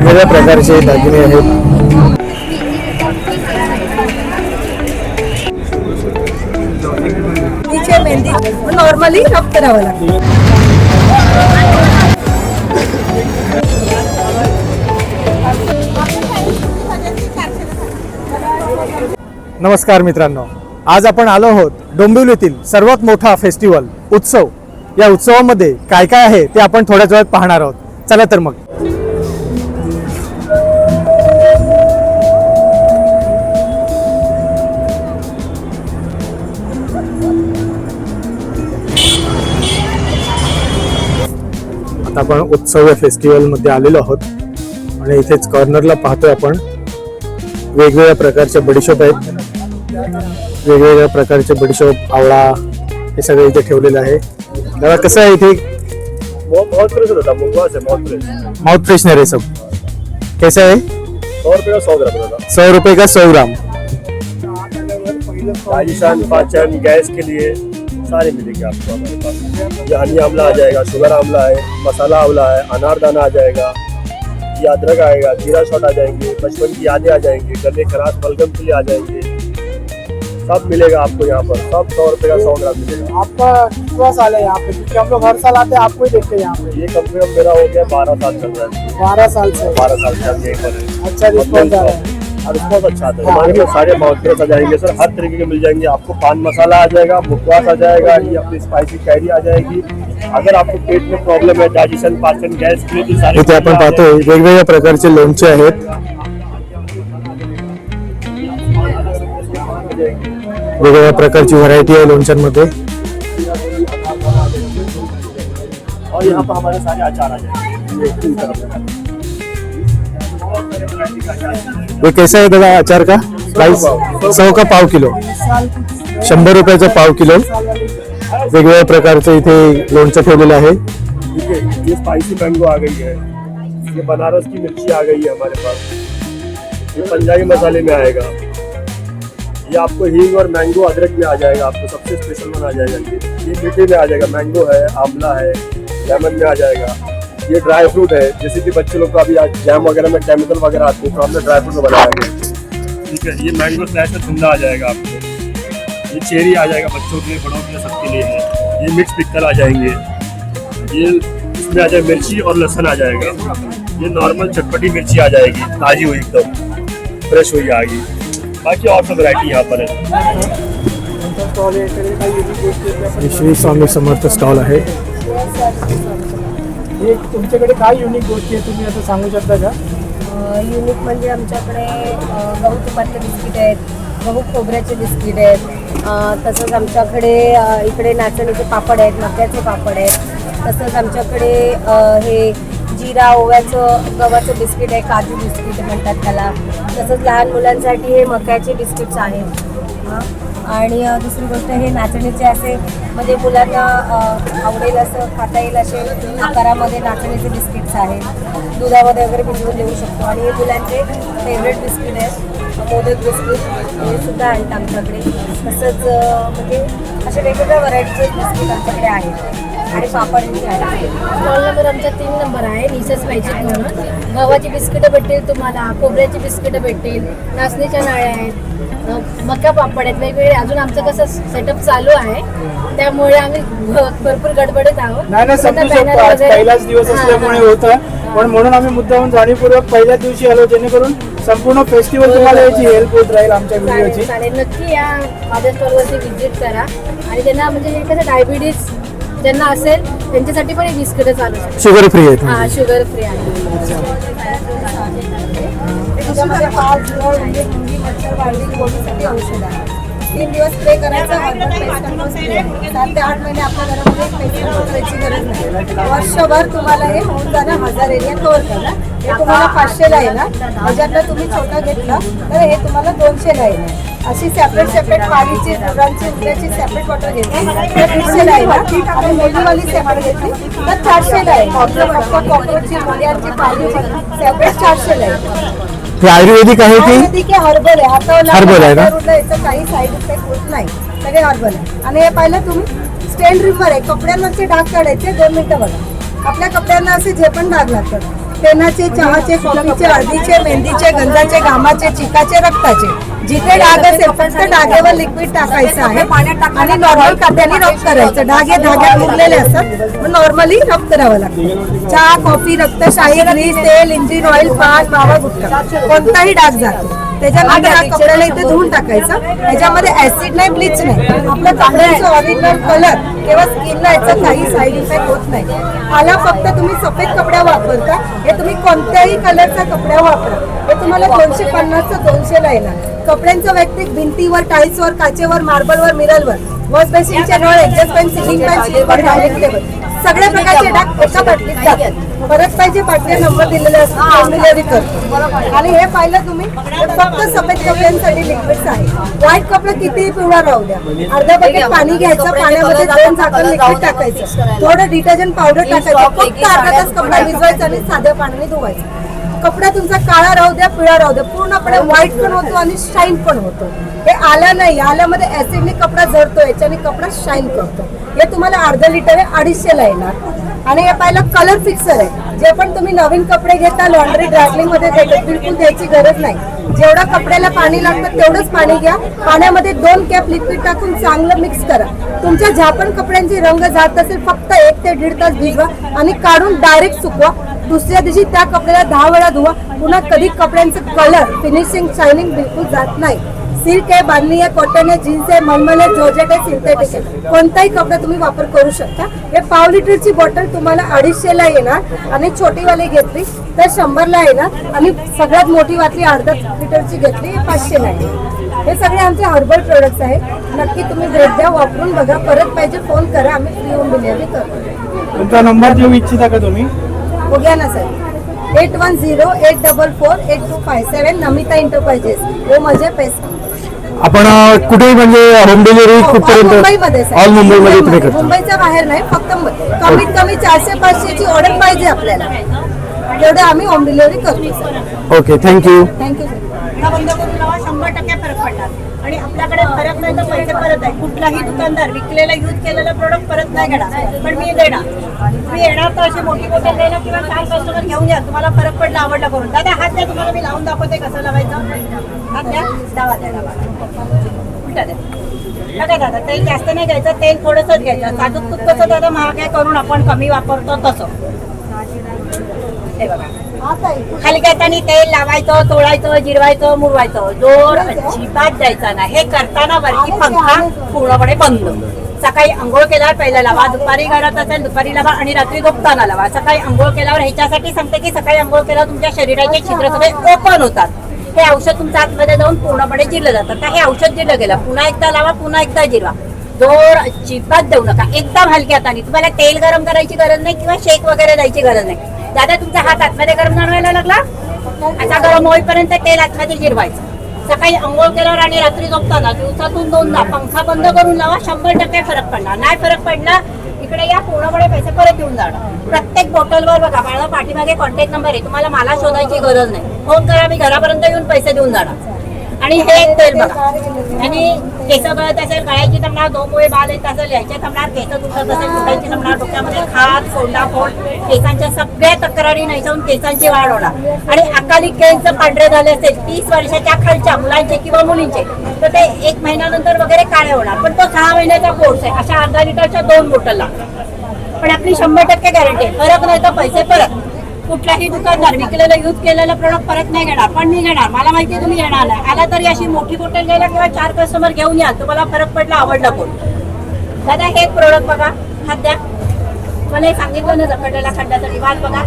वेगवेगळ्या प्रकारचे दागिने आहेत. मेहंदी नॉर्मली रब करावं लागतं. नमस्कार मित्रांनो, आज आपण आलो आहोत डोंबिवलीतील सर्वात मोठा फेस्टिवल उत्सव. या उत्सवामध्ये काय काय आहे ते आपण थोड्याच वेळात पाहणार आहोत. चला तर मग. आता आपण उत्सव या फेस्टिवल मध्ये आलेलो आहोत आणि इथेच कॉर्नरला पाहतोय आपण वेगवेगळ्या प्रकारचे बडीशोप आहेत. वेगवेगळ्या प्रकारचे बडीशोप, आवळा हे सगळे इथे ठेवलेले आहे. दादा कसं आहे इथे? बहुत फ्रेश होता, मुखवास है, बहुत फ्रेश. माउथ फ्रेशनर है सब. कैसा है? 100 रुपये का 100 ग्राम होता. 100 रुपये का 100 ग्राम. राजस्थान पाचन गैस के लिए सारे मिलेंगे आपको हमारे पास. ये हनी आंवला आ जाएगा, शुगर आंवला है, मसाला आंवला है, अनारदाना आ जाएगा, ये अदरक आएगा, जीरा शॉट आ जाएंगे, बचपन की यादें आ जाएंगी, गले खराश बलगम के लिए आ जाएंगे. सब मिलेगा आपको यहाँ पर. सब 100 रुपये का 100 ग्राम मिलेगा. आपका कितना साल है यहाँ पे? क्योंकि हम लोग हर साल आते हैं, आपको ही देखते हैं यहाँ पे. ये कम से कम मेरा हो गया 12 साल चल रहा है. 12 साल से. 12 साल से हम यहीं पर हैं. अच्छा रिस्पॉन्स आ रहा है. और बहुत अच्छा आता है. हमारे में सारे माउथफ्रेश आ जाएंगे सर, हर तरीके के मिल जाएंगे आपको. पान मसाला आ जाएगा, मुखवास आ जाएगा, ये अपनी स्पाइसी कैरी आ जाएगी. अगर आपको पेट में प्रॉब्लम है, डाइजेशन, पाचन, गैस के लिए सारे इथे आपण पाहतोय वेगवेगळ्या प्रकारचे लोणचे आहेत. वेगवेगळ्या प्रकारची व्हरायटी आहे लोणच्यांमध्ये. और यहाँ पर हमारे सारे अचार आ जाएंगे. ये कैसा है दादा अचार का प्राइस? 100 का पाव किलो. 100 रुपयाचा पाव किलो. वेगवेगळ्या प्रकारचे इथे लोणचं ठेवलेलं आहे. ये स्पाइसी मैंगो आ गई है, ये बनारस की मिर्ची आ गई है हमारे पास, ये पंजाबी मसाले में आएगा, ये आपको हींग और मैंगो अदरक में आ जाएगा. आपको सबसे स्पेशल वन आ जाएगा. ये मीठे में आ जाएगा, मैंगो है, आंवला है, लेमन में आ जाएगा. ये ड्राई फ्रूट है, जैसे कि बच्चे लोग को अभी आज जैम वगैरह में केमिकल वगैरह आते हैं, तो हमने ड्राई फ्रूट में बनाया है. ठीक है, ये मैंगो स्लैश का ठंडा आ जाएगा आपको. ये चेरी आ जाएगा, बच्चों के लिए, बड़ों के लिए, सबके लिए है. ये मिक्स पिक्कल आ जाएंगे. ये इसमें आ जाएगा मिर्ची और लहसुन आ जाएगा. ये नॉर्मल चटपटी मिर्ची आ जाएगी, ताजी हुई एकदम फ्रेश हुई आएगी. बाकी और सब वैरायटी यहाँ पर है. श्री स्वामी समर्थ स्टॉल आहे. हे तुमच्याकडे काय युनिक गोष्टी आहे, तुम्ही असं सांगू शकता का? युनिक म्हणजे आमच्याकडे गहू तुपातले बिस्किट आहेत, गहू खोबऱ्याचे बिस्किट आहेत. तसंच आमच्याकडे इकडे नाचणीचे पापड आहेत, मक्याचे पापड आहेत. तसंच आमच्याकडे हे जिरा ओव्याचं गव्हाचं बिस्किट आहे, काजू बिस्किट म्हणतात त्याला. तसंच लहान मुलांसाठी हे मक्याचे बिस्किट्स आहेत. आणि दुसरी गोष्ट हे नाचणीचे असे म्हणजे मुलांना आवडेल असं खाता येईल असे आकारामध्ये नाचणीचे बिस्किट्स आहेत. दुधामध्ये वगैरे भिजवून देऊ शकतो. आणि हे मुलांचे फेवरेट बिस्किट आहेत, मोदक बिस्किट हे सुद्धा आहेत आमच्याकडे. तसंच म्हणजे असे वेगवेगळ्या व्हरायटीचे बिस्किट आमच्याकडे आहेत. आणि पापडही आहे. स्टॉल नंबर आमचा 3 नंबर आहे, निसस मॅजिक म्हणून. गव्हाची बिस्किटं भेटतील तुम्हाला, खोबऱ्याची बिस्किटं भेटतील, नाचणीच्या नाळ्या आहेत, मका पापड आहेत वेगवेगळे. अजून आमचं कसं सेटअप चालू आहे, त्यामुळे आम्ही भरपूर गडबडीत आहोत. नाही समजू शकतो, आज पहिलाच दिवस असल्यामुळे होतं, पण म्हणून आम्ही मुद्दामून जाणीवपूर्वक पहिल्याच दिवशी आलो, जेणेकरून संपूर्ण फेस्टिवल तुम्हाला याची हेल्प होत राहील आमच्या व्हिडिओची. चालेल, नक्की या माझ्या स्टॉलवरती व्हिजिट करा. आणि त्यांना म्हणजे हे कसं डायबिटीज ज्यांना असेल त्यांच्यासाठी पण हे बिस्किटं चालू शकतात. शुगर फ्री आहेत. हां, शुगर फ्री आहे. त्याच्यामध्ये 5 म्हणजे मुंगी मच्छर वाढली गोळीसाठी औषध आहे. 3 दिवस स्प्रे करायचा, हर्बल पेस्ट स्प्रे. 7 ते 8 महिने आपल्या घरामध्ये पेस्ट वापरायची गरज नाही. वर्षभर तुम्हाला हे होऊन जाणं. 1000 एरिया कव्हर करा. हे तुम्हाला 500ला आहे ना, त्याच्यातलं तुम्ही छोटा घेतला तर हे तुम्हाला 200ला आहे. अशी सेपरेट पाणीची, दुधांची, उद्याची सेपरेट बॉटल घेतली तर 150ला आहे ना. आणि मोठीवाली सेपरेट घेतली तर 400ला आहे. कॉकरोचची, मुंग्यांची, पाणीची सेपरेट 400ला आहे. हे आयुर्वेदिक आहे की आयुर्वेदिक हर्बल आहे. आता हर्बल आहे ना? याचं काही साईड इफेक्ट होत नाही, सगळे हर्बल आहे. आणि हे पाहिलं तुम्ही स्टेन रिमूव्हर आहे. कपड्यांवरचे डाग काढायचे, 2 मिनिटं बघा. आपल्या कपड्यांना असे जे पण डाग लागतात शेणाचे, चहाचे, कॉफीचे, हळदीचे, मेहंदीचे, गंधाचे, घामाचे, चिकाचे, रक्ताचे. जिथे डाग असेल फक्त डागेवर लिक्विड टाकायचं आहे आणि नॉर्मल कात्याने रब करायचं. डाग हे धाग्यात मुरलेले असतात, नॉर्मली रब करावं लागतं. चहा, कॉफी, रक्तशाही, ग्रीस, तेल, इंजिन ऑइल, पान, मावा, गुटखा कोणताही डाग जातो. त्याच्यानंतर हा कपड्याला इथे धुवून टाकायचं. याच्यामध्ये ऍसिड नाही, ब्लीच नाही. आपल्या कपड्याचं ओरिजिनल कलर किंवा स्किनला याचा काही साईड इफेक्ट होत नाही. आला फक्त तुम्ही सफेद कपडा वापरता, हे तुम्ही कोणत्याही कलरचा कपडा वापरा. हे तुम्हाला 250 चं 200 ला येणार. कपड्यांचं वैयक्तिक भिंतीवर, टाईल्सवर, काचेवर, मार्बलवर, मिररवर, वॉश बेसिनच्या नळ, exhaust fan, ceiling fan, slipper, dining table सगळ्या प्रकारचे डाग एका बाटलीत जातात. परत पाहिजे बाटली नंबर दिलेले असतात, डिलिव्हरी करतो. आणि हे पाहिलं तुम्ही तर फक्त सफेद कपड्यांसाठी लिक्विड्स आहे. व्हाईट कपडा कितीही पिवळा राहू द्या, अर्धा बकेट पाणी घ्यायचं, पाण्यामध्ये 2 झाकण लिक्विड टाकायचं, थोडं डिटर्जंट पावडर टाकायचं, फक्त अर्धा तास कपडा भिजवायचा आणि साध्या पाण्याने धुवायचा. कपडा तुमचा काळा राहू द्या, पिवळा राहू द्या, पूर्णपणे व्हाईट पण होतो आणि शाईन पण होतो. हे आलं नाही, आल्यामध्ये ऍसिडने कपडा जळतो, याच्याने कपडा शाईन करतो. हे तुम्हाला अर्धा लिटर आहे, 250 ला येणार. आणि हे पाहिलं कलर फिक्सर आहे. जे पण तुम्ही नवीन कपडे घेता लॉन्ड्री ड्रायक्लिंग मध्ये देतात, बिलकुल द्यायची गरज नाही. जेवढं कपड्याला पाणी लागतं तेवढंच पाणी घ्या. पाण्यामध्ये 2 कॅप लिक्विड टाकून चांगलं मिक्स करा. तुमच्या ज्या पण कपड्यांचे रंग जात असेल फक्त 1 ते 1.5 तास भिजवा आणि काढून डायरेक्ट सुकवा. दुसऱ्या दिवशी त्या कपड्याला 10 वेळा धुवा. पुन्हा कधी कपड्यांचं कलर, फिनिशिंग, शायनिंग बिलकुल जात नाही. सिल्क आहे, बांधणी आहे, कॉटन आहे, जीन्स आहे, मलमल आहे, जॉर्जेट आहे, सिंथेटिक आहे, कोणताही कपडा तुम्ही वापर करू शकता. हे पाव लिटरची बॉटल तुम्हाला 250 ला येणार आणि छोटीवाली घेतली तर 100 ला येणार आणि सगळ्यात मोठी वाटली अर्धा लिटरची घेतली 500 ला येणार. हे सगळे आमचे हर्बल प्रोडक्ट्स आहेत. नक्की तुम्ही भेट द्या, वापरून बघा. परत पाहिजे फोन करा, आम्ही फ्री होम डिलिव्हरी करतो. तुमचा नंबर देऊ इच्छिता का तुम्ही? हो घ्या ना सर, 8108448257 नमिता एंटरप्राइजेस, हो माझे पैसे. आपण कुठेही म्हणजे होम डिलिव्हरी कुठपर्यंत? मुंबईमध्ये ऑल मुंबईमध्ये तुम्ही करता? मुंबईच्या बाहेर नाही, फक्त कमीत कमी 400-500 ची ऑर्डर पाहिजे आपल्याला, तेवढे आम्ही होम डिलिव्हरी करतो sir. Okay, thank you. Thank you sir. बंद करून लावा, 100% फरक पडणार. आणि आपल्याकडे फरक नाही तर पैसे परत आहे. कुठलाही दुकानदार विकलेला यूज केलेला प्रोडक्ट परत नाही घेणार, पण मी देणार. मी येणार तर अशी मोठी मोठी द्यायला किंवा 4 कस्टमर घेऊन या, तुम्हाला फरक पडला, आवडला करून. दादा हात द्या, तुम्हाला मी लावून दाखवते कसं लावायचं. हात द्या, दावा द्या, उलटा द्या. बघा दादा, तेल जास्त नाही घ्यायचं, तेल थोडंसंच घ्यायचं. साजूक तूप कसं दादा महाग आहे करून आपण कमी वापरतो तसं. हे बघा, हलक्या हाताने तेल लावायचं, चोळायचं, जिरवायचं, मुरवायचं, जोर अजिबात द्यायचा नाही. हे करताना वरती पंखा पूर्णपणे बंद. सकाळी आंघोळ केल्यावर पहिला लावा, दुपारी घरात असेल दुपारी लावा आणि रात्री झोपताना लावा. सकाळी आंघोळ केल्यावर ह्याच्यासाठी सांगते की सकाळी आंघोळ केल्यावर तुमच्या शरीराचे छिद्र सगळे ओपन होतात. हे औषध तुमच्या आतमध्ये जाऊन पूर्णपणे जिरलं जातं. तर हे औषध जिरलं गेलं, पुन्हा एकदा लावा, पुन्हा एकदा जिरवा. जोर अजिबात देऊ नका, एकदम हलक्या हाताने. तुम्हाला तेल गरम करायची गरज नाही किंवा शेक वगैरे द्यायची गरज नाही. दादा तुमचा हात आतमध्ये गरम जाणवायला लागला, आता गरम होईपर्यंत तेल आतमध्ये जिरवायचं. सकाळी अंघोळ केल्यावर आणि रात्री झोपताना दिवसातून 2दा पंखा बंद करून लावा, 100% फरक पडणार. नाही फरक पडला इकडे या, पूर्णपणे पैसे परत येऊन जाणार. प्रत्येक बॉटलवर बघा माझा पाठीमागे कॉन्टॅक्ट नंबर आहे, तुम्हाला मला शोधायची गरज नाही. फोन करा, मी घरापर्यंत येऊन पैसे देऊन जाणार. आणि हे एक तेल बघा, आणि केस गळत असेल, गळ्याची तमणार, 2 मुळे बाल येत असेल, याच्या तमणार, केस दुखत असेल, दुखायची तमणार, डोक्यामध्ये खाज, फोड, केसांच्या सगळ्या तक्रारी नाही जाऊन केसांची वाढ होणार. आणि अकाली केस पांढरे झाले असेल 30 वर्षाच्या खालच्या मुलांचे किंवा मुलींचे, तर ते 1 महिन्यानंतर वगैरे काळे होणार. पण तो 6 महिन्याचा कोर्स आहे. अशा अर्धा लिटरच्या 2 बॉटल लागतात. पण आपली 100% गॅरंटी आहे. फरक नाही तर पैसे परत. कुठलाही दुकानदार विकलेलं यूज केलेलं प्रोडक्ट परत नाही घेणार, पण मी घेणार. मला माहिती आहे तुम्ही येणार नाही. आला तरी अशी मोठी बॉटल घ्यायला किंवा 4 कस्टमर घेऊन या, तुम्हाला फरक पडला, आवडला कोण. दादा हे प्रोडक्ट बघा, हात द्या. मला हे सांगितलं ना झपटलेला खड्ड्याचा रिवाज बघा.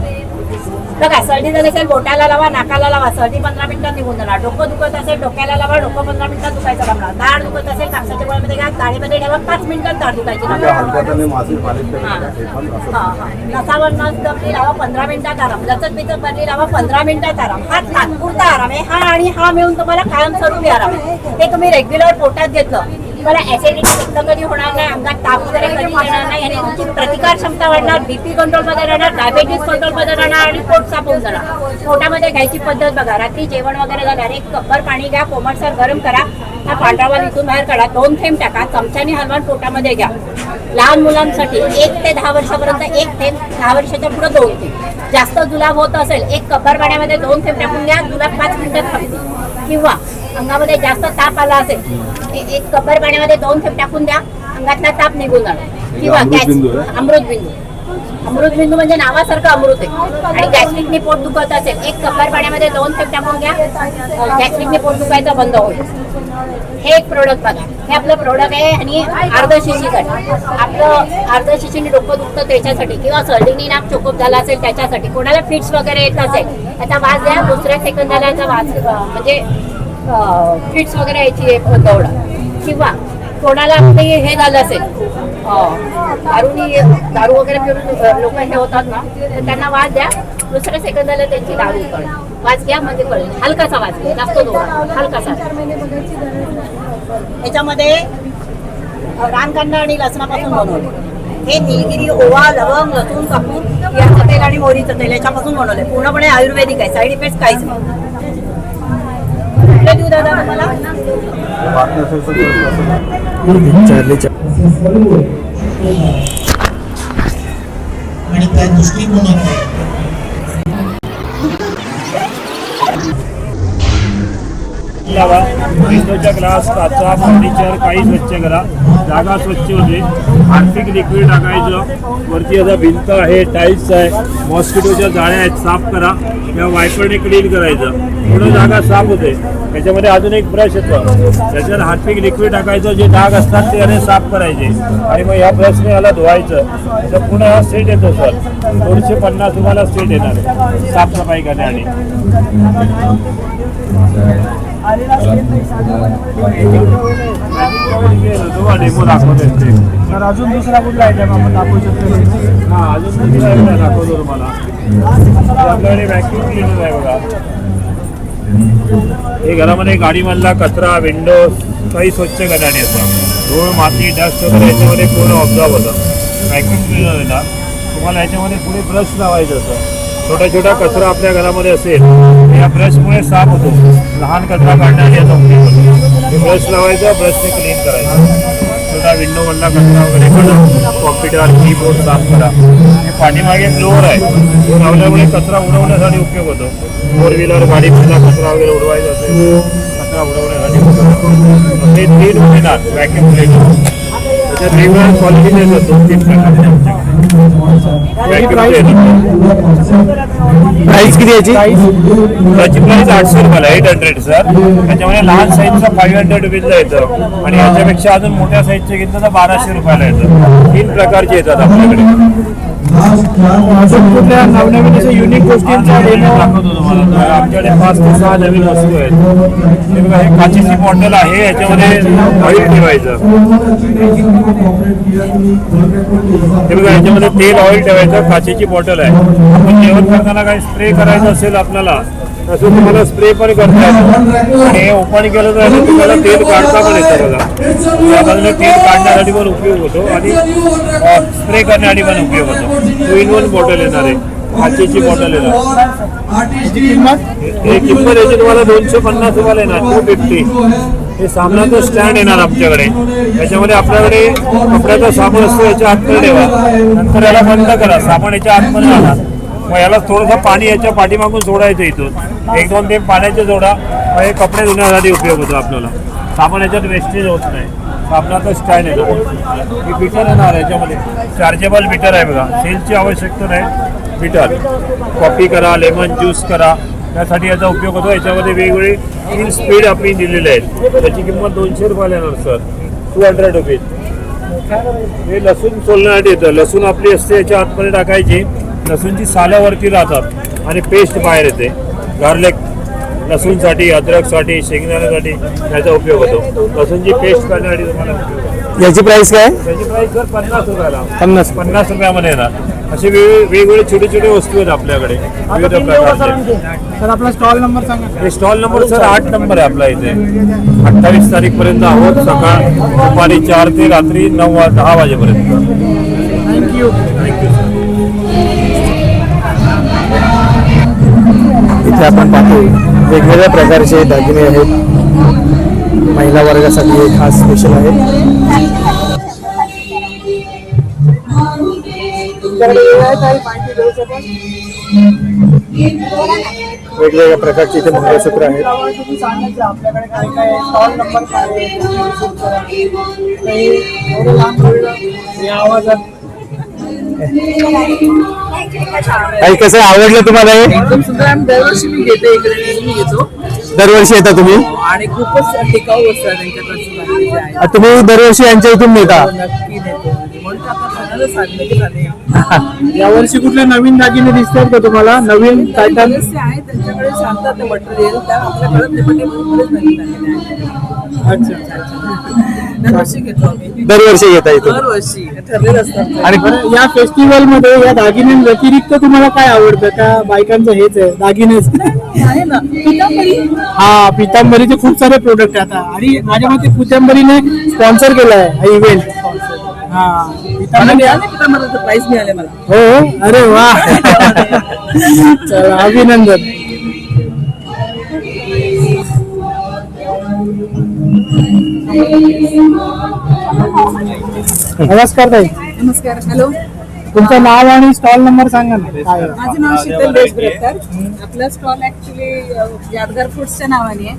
बघा, सर्दी झाली असेल बोटाला लावा, नाकाला लावा, सर्दी 15 मिनिटात निघून जाणार. डोकं दुखत असेल डोक्याला लावा, डोकं 15 मिनिटात दुखायचं लागणार. दाढ दुखत असेल कापसाच्या गोळ्यामध्ये घ्या, दाढीमध्ये ठेवा, 5 मिनिटात दाढ दुखायची. नसावर नस दबली लावा, 15 मिनिटात आराम. लचक बिचक भरली लावा, 15 मिनिटात आराम. हा तात्पुरता आराम आहे. हा आणि हा मिळून तुम्हाला कायमस्वरूपी आराम आहे. हे तुम्ही रेग्युलर पोटात घेतलं तुम्हाला ऍसिडिटी पित्त कधी होणार नाही, अंगात ताप वगैरे कधी येणार नाही आणि तुमची प्रतिकार क्षमता वाढणार, बीपी कंट्रोलमध्ये राहणार, डायबेटीस कंट्रोलमध्ये राहणार आणि पोट साफ होऊन जाणार. पोटामध्ये घ्यायची पद्धत बघा, रात्री जेवण वगैरे झाल्यावर 1 कपभर पाणी घ्या, कोमटसर गरम करा, हा पांढरा वाल इथून बाहेर काढा, 2 थेंब टाका, चमच्याने हलवून पोटामध्ये घ्या. लहान मुलांसाठी 1 ते 10 वर्षापर्यंत 1 थेंब, 10 वर्षाच्या पुढे 2 थेंब. जास्त जुलाब होत असेल 1 कपभर पाण्यामध्ये 2 थेंब टाकून घ्या, जुलाब 5 मिनिटात थांबते. किंवा अंगामध्ये जास्त ताप आला असेल 1 कपभर पाण्यामध्ये 2 थेंब टाकून द्या, अंगातला ताप निघून जाणार. किंवा अमृतबिंदू म्हणजे नावासारखं अमृत आहे. आणि गॅस्ट्रिकने पोट दुखत असेल 1 कपभर पाण्यामध्ये 2 थेंब टाकून घ्या, गॅस्ट्रिकने पोट दुखायचं बंद होईल. हे एक प्रोडक्ट बघा, हे आपलं प्रोडक्ट आहे आणि अर्धशिशीसाठी. आपलं अर्धशिशीने डोकं दुखतं त्याच्यासाठी, किंवा सर्दीने नाक चोकप झाला असेल त्याच्यासाठी, कोणाला फिट्स वगैरे येत असेल याचा वास द्या, 2ऱ्या सेकंदाला याचा वास म्हणजे फिट्स वगैरे यायची दौड. किंवा कोणाला आपले हे झालं असेल दारू वगैरे पिऊन लोक हे होतात ना, तर त्यांना वास द्या, 2ऱ्या सेकंदाला त्यांची दारू कळेल. वास घ्या म्हणजे कळेल, हलकासा वास घ्या, जास्त जोरात हलकासा. याच्यामध्ये रानकांदा आणि लसणापासून बनवले. हे निलगिरी, ओवा, लवंग, लसूण कापून याचं तेल आणि मोहरीचं तेल याच्यापासून बनवलंय. पूर्णपणे आयुर्वेदिक आहे, साईड इफेक्ट काहीच नाही. कुठले देऊ दादा तुम्हाला? आणि त्या दृष्टिकोनातून विंडोचा ग्लास, काचा, फर्निचर काही स्वच्छ करा, जागा स्वच्छ होते. आर्थिक लिक्विड टाकायचं, वरती आता भिंत आहे, टाईल्स आहे, मॉस्किटोच्या जाळ्या आहेत, साफ करा. या वायपरने क्लीन करायचं, थोडं जागा साफ होते. त्याच्यामध्ये अजून एक ब्रश येतो, त्याच्यात हार्पिक लिक्विड टाकायचं, जे डाग असतात ते याने साफ करायचे आणि मग ह्या ब्रशने याला धुवायचं. त्याचा पुन्हा हा सेट येतो सर, 250 तुम्हाला सेट येणार आहे साफसफाई करण्यासाठी. डेमो दाखवते तर अजून दुसरा कुठला आयटम आपण दाखवू शकतो? हा, अजून दुसरा दाखवतो तुम्हाला. आपल्याकडे व्हॅक्यूम क्लीनर आहे बघा. हे घरामध्ये गाडीमधला कचरा, विंडो काही स्वच्छ करण्यासाठी असं धूळ, माती, डस्ट वगैरे याच्यामध्ये पूर्ण ऑब्झर्व होतं. व्हॅक्यूम क्लीनर आहे ना, तुम्हाला याच्यामध्ये पुढे ब्रश लावायचं असं. छोटा छोटा कचरा आपल्या घरामध्ये असेल या ब्रशमुळे साफ होतो. लहान कचरा काढण्यासाठी याचा उपयोग होतो. हे ब्रश लावायचा, ब्रशने क्लीन करायचं. छोटा विंडोमधला कचरा वगैरे काढा, कॉम्प्युटर, कीबोर्ड साफ करा. हे पाठीमागे फ्लोअर आहे, तो लावल्यामुळे कचरा उडवण्यासाठी उपयोग होतो. 4 व्हीलर गाडीमधला कचरा वगैरे उडवायचा असेल, कचरा उडवण्यासाठी उपयोग. हे 3 होणार व्हॅक्यूम क्लीनर. त्याच्यात वेगवेगळ्या क्वालिटीने येतात, 2-3 प्रकारचे. प्राइस किती याची? त्याची प्राइस 800 रुपयाला, 800 सर. त्याच्यामध्ये लहान साईजचं 500 रुपीजला येतं आणि याच्यापेक्षा अजून मोठ्या साईजचे घेतलं तर 1200 रुपयाला येतं. 3 प्रकारचे येतात आपल्याकडे. अजून कुठल्या नवनवीन अशा युनिक गोष्टींचा डेमो दाखवतो तुम्हाला. आमच्याकडे 5 ते 6 नवीन वस्तू आहेत. हे बघा, हे काचेची बॉटल आहे, याच्यामध्ये ऑइल ठेवायचं. हे बघा, याच्यामध्ये तेल, ऑइल ठेवायचं. काचेची बॉटल आहे. आपण जेवण करताना काही स्प्रे करायचं असेल आपल्याला, तसं तुम्हाला स्प्रे पण करता येतो. आणि हे ओपन केलं तर तुम्हाला तेल काढता पण येतं बघा. या बाजूला तेल काढण्यासाठी पण उपयोग होतो आणि स्प्रे करण्यासाठी पण उपयोग होतो. 2-in-1 बॉटल येणार आहे, काचेची बॉटल येणार. हे किंमत याची तुम्हाला 250 रुपयाला येणार, 250. हे साबणाचं स्टँड येणार आमच्याकडे. याच्यामध्ये आपल्याकडे कपड्याचा साबण असतो, याच्या आतमध्ये ठेवा, नंतर याला बंद करा, साबण याच्या आतमध्ये जाणार. मग याला थोडंसं पाणी याच्या पाठीमागून सोडायचं इथून, 1-2 थेंब पाण्याचे सोडा. मग हे कपडे धुण्यासाठी उपयोग होतो आपल्याला. साबण याच्यात वेस्टेज होत नाही. साबणाचं स्टँड येणार. ही बिटर येणार, याच्यामध्ये चार्जेबल बिटर आहे बघा. सेलची आवश्यकता नाही. बिटर कॉफी करा, लेमन ज्यूस करा, त्यासाठी याचा उपयोग होतो. याच्यामध्ये वेगवेगळे 3 स्पीड आपण दिलेले आहेत. त्याची किंमत 200 रुपयाला येणार सर, 200 रुपीज. हे लसूण सोलण्यासाठी येतं. लसूण आपली असते याच्या आतमध्ये टाकायची, लसूणची साल्यावरती राहतात आणि पेस्ट बाहेर येते. गार्लिक लसूणसाठी, अद्रकसाठी, शेंगदाण्यासाठी याचा उपयोग होतो. लसूणची पेस्ट करण्यासाठी तुम्हाला उपयोग होतो. याची प्राइस काय? त्याची प्राइस सर 50 रुपयाला, 50 50 रुपयामध्ये येणार. असे वेगवेगळे छोटे छोटे वस्तू आहेत आपल्याकडे विविध प्रकारचे. तर आपला स्टॉल नंबर सांगा. हे स्टॉल नंबर सर 8 नंबर आहे आपला इथे. 28 तारीखपर्यंत आहोत, सकाळ दुपारी 4 ते रात्री 9-10 वाजेपर्यंत. थँक्यू. इथे आपण पाहतो वेगवेगळ्या प्रकारचे दागिने आहेत. महिला वर्गासाठी एक खास स्पेशल आहे. वेगवेगळ्या प्रकारचे इथे मंगळसूत्र आहेत. तुम्ही सांगायचं आपल्याकडे काय काय स्टॉल नंबर काय आवाजात काही कसं आवडलं तुम्हाला हे? एकदम सुंदर. आम्ही दरवर्षी मी घेते, इकडे नेहमी घेतो दरवर्षी येता तुम्ही? आणि खूपच टिकाऊ वस्तू आहे त्यांच्याकडे. तुम्ही दरवर्षी यांच्या इथून नेता? नक्की नेतो, म्हणून आता सणाला साधलेले झाले. यावर्षी कुठले नवीन दागिने दिसतात का तुम्हाला? नवीन पॅटर्न बरेचसे आहेत त्यांच्याकडे, सांगतात ते मटेरियल त्या आपल्याकडे ते मटेरियल नवीन दागिने आहेत. अच्छा. दरवर्षी घेतो आम्ही, दरवर्षी घेता इथून? दरवर्षी ठरलेलं असतात. आणि बरं, या फेस्टिवल मध्ये या दागिन्यांव्यतिरिक्त तुम्हाला काय आवडतं का? बायकांचं हेच आहे दागिनेच आहे ना पितांबरी. हा, पितांबरीचे खूप सारे प्रोडक्ट आता, आणि माझ्या मते पितांबरीने स्पॉन्सर केलाय हा इव्हेंट. हा, मला पितांबरी. मिळाले पितांबरीचं प्राइस मिळाले मला. हो, अरे वा. चला, अभिनंदन. नमस्कार ताई. नमस्कार. हॅलो, तुमचं नाव आणि स्टॉल नंबर सांगा ना. काय आहे? माझं नाव शीतल देशब्रकर. आपला स्टॉल ऍक्च्युली यादगार फूड्सच्या नावाने आहे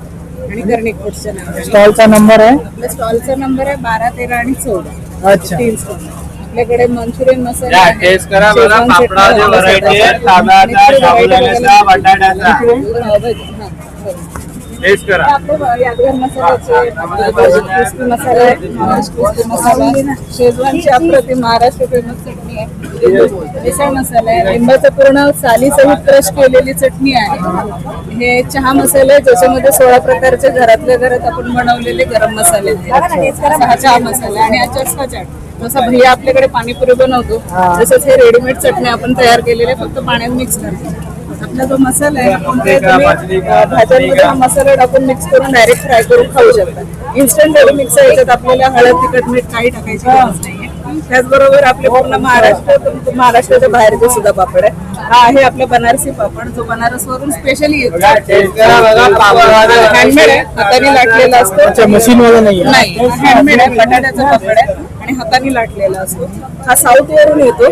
आणि कर्णिक फूड्सच्या नावाने. स्टॉलचा नंबर आहे? आपल्या स्टॉलचा नंबर आहे 12, 13 आणि 14. अच्छा. 3 स्टॉल. आपल्याकडे मंचुरियन मसाला या, आहे, टेस्ट करा बघा, शेजवान चटणी पापडाची आहे, variety आहे, आणि तांदळाचा, इकडे साबुदाण्याचा, variety बटाट्याचा. हां, टेस्ट करा. आपले यादगार मसाल्याचे क्रिस्पी मसाला आहे, महाराष्ट्र क्रिस्पी मसाला आहे, शेजवानची अप्रतिम महाराष्ट्र फेमस चटणी आहे, मिसळ मसाला आहे, लिंबाचं पूर्ण साली सहित क्रश केलेली चटणी आहे. हे चहा मसाले आहे, ज्याच्यामध्ये 16 प्रकारचे घरातल्या घरात आपण बनवलेले गरम मसाले आहेत. हा चहा मसाला आणि हा चस्का चाट. जसं भैया आपल्याकडे पाणीपुरी बनवतो तसंच हे रेडीमेड चटणी आपण तयार केलेले, फक्त पाण्यात मिक्स करतो. आपला जो मसाला आहे कोणत्याही तुम्ही भाज्यांमध्ये हा मसाला टाकून मिक्स करून डायरेक्ट फ्राय करून खाऊ शकता. इन्स्टंट रेडी मिक्स आहे, याच्यात आपल्याला हळद, तिखट, मीठ काही टाकायची गरज नाहीये. त्याचबरोबर आपले पूर्ण महाराष्ट्राच्या बाहेरचे सुद्धा पापड आहे. हा आहे आपला बनारसी पापड, जो बनारस वरून स्पेशली येतो. हँडमेड आहे, हाताने लाटलेला असतो. अच्छा, मशीन वाला नाही आहे? नाही, हँडमेड आहे, बटाट्याचा पापड आहे आणि हाताने लाटलेला असतो. हा साऊथ वरून येतो.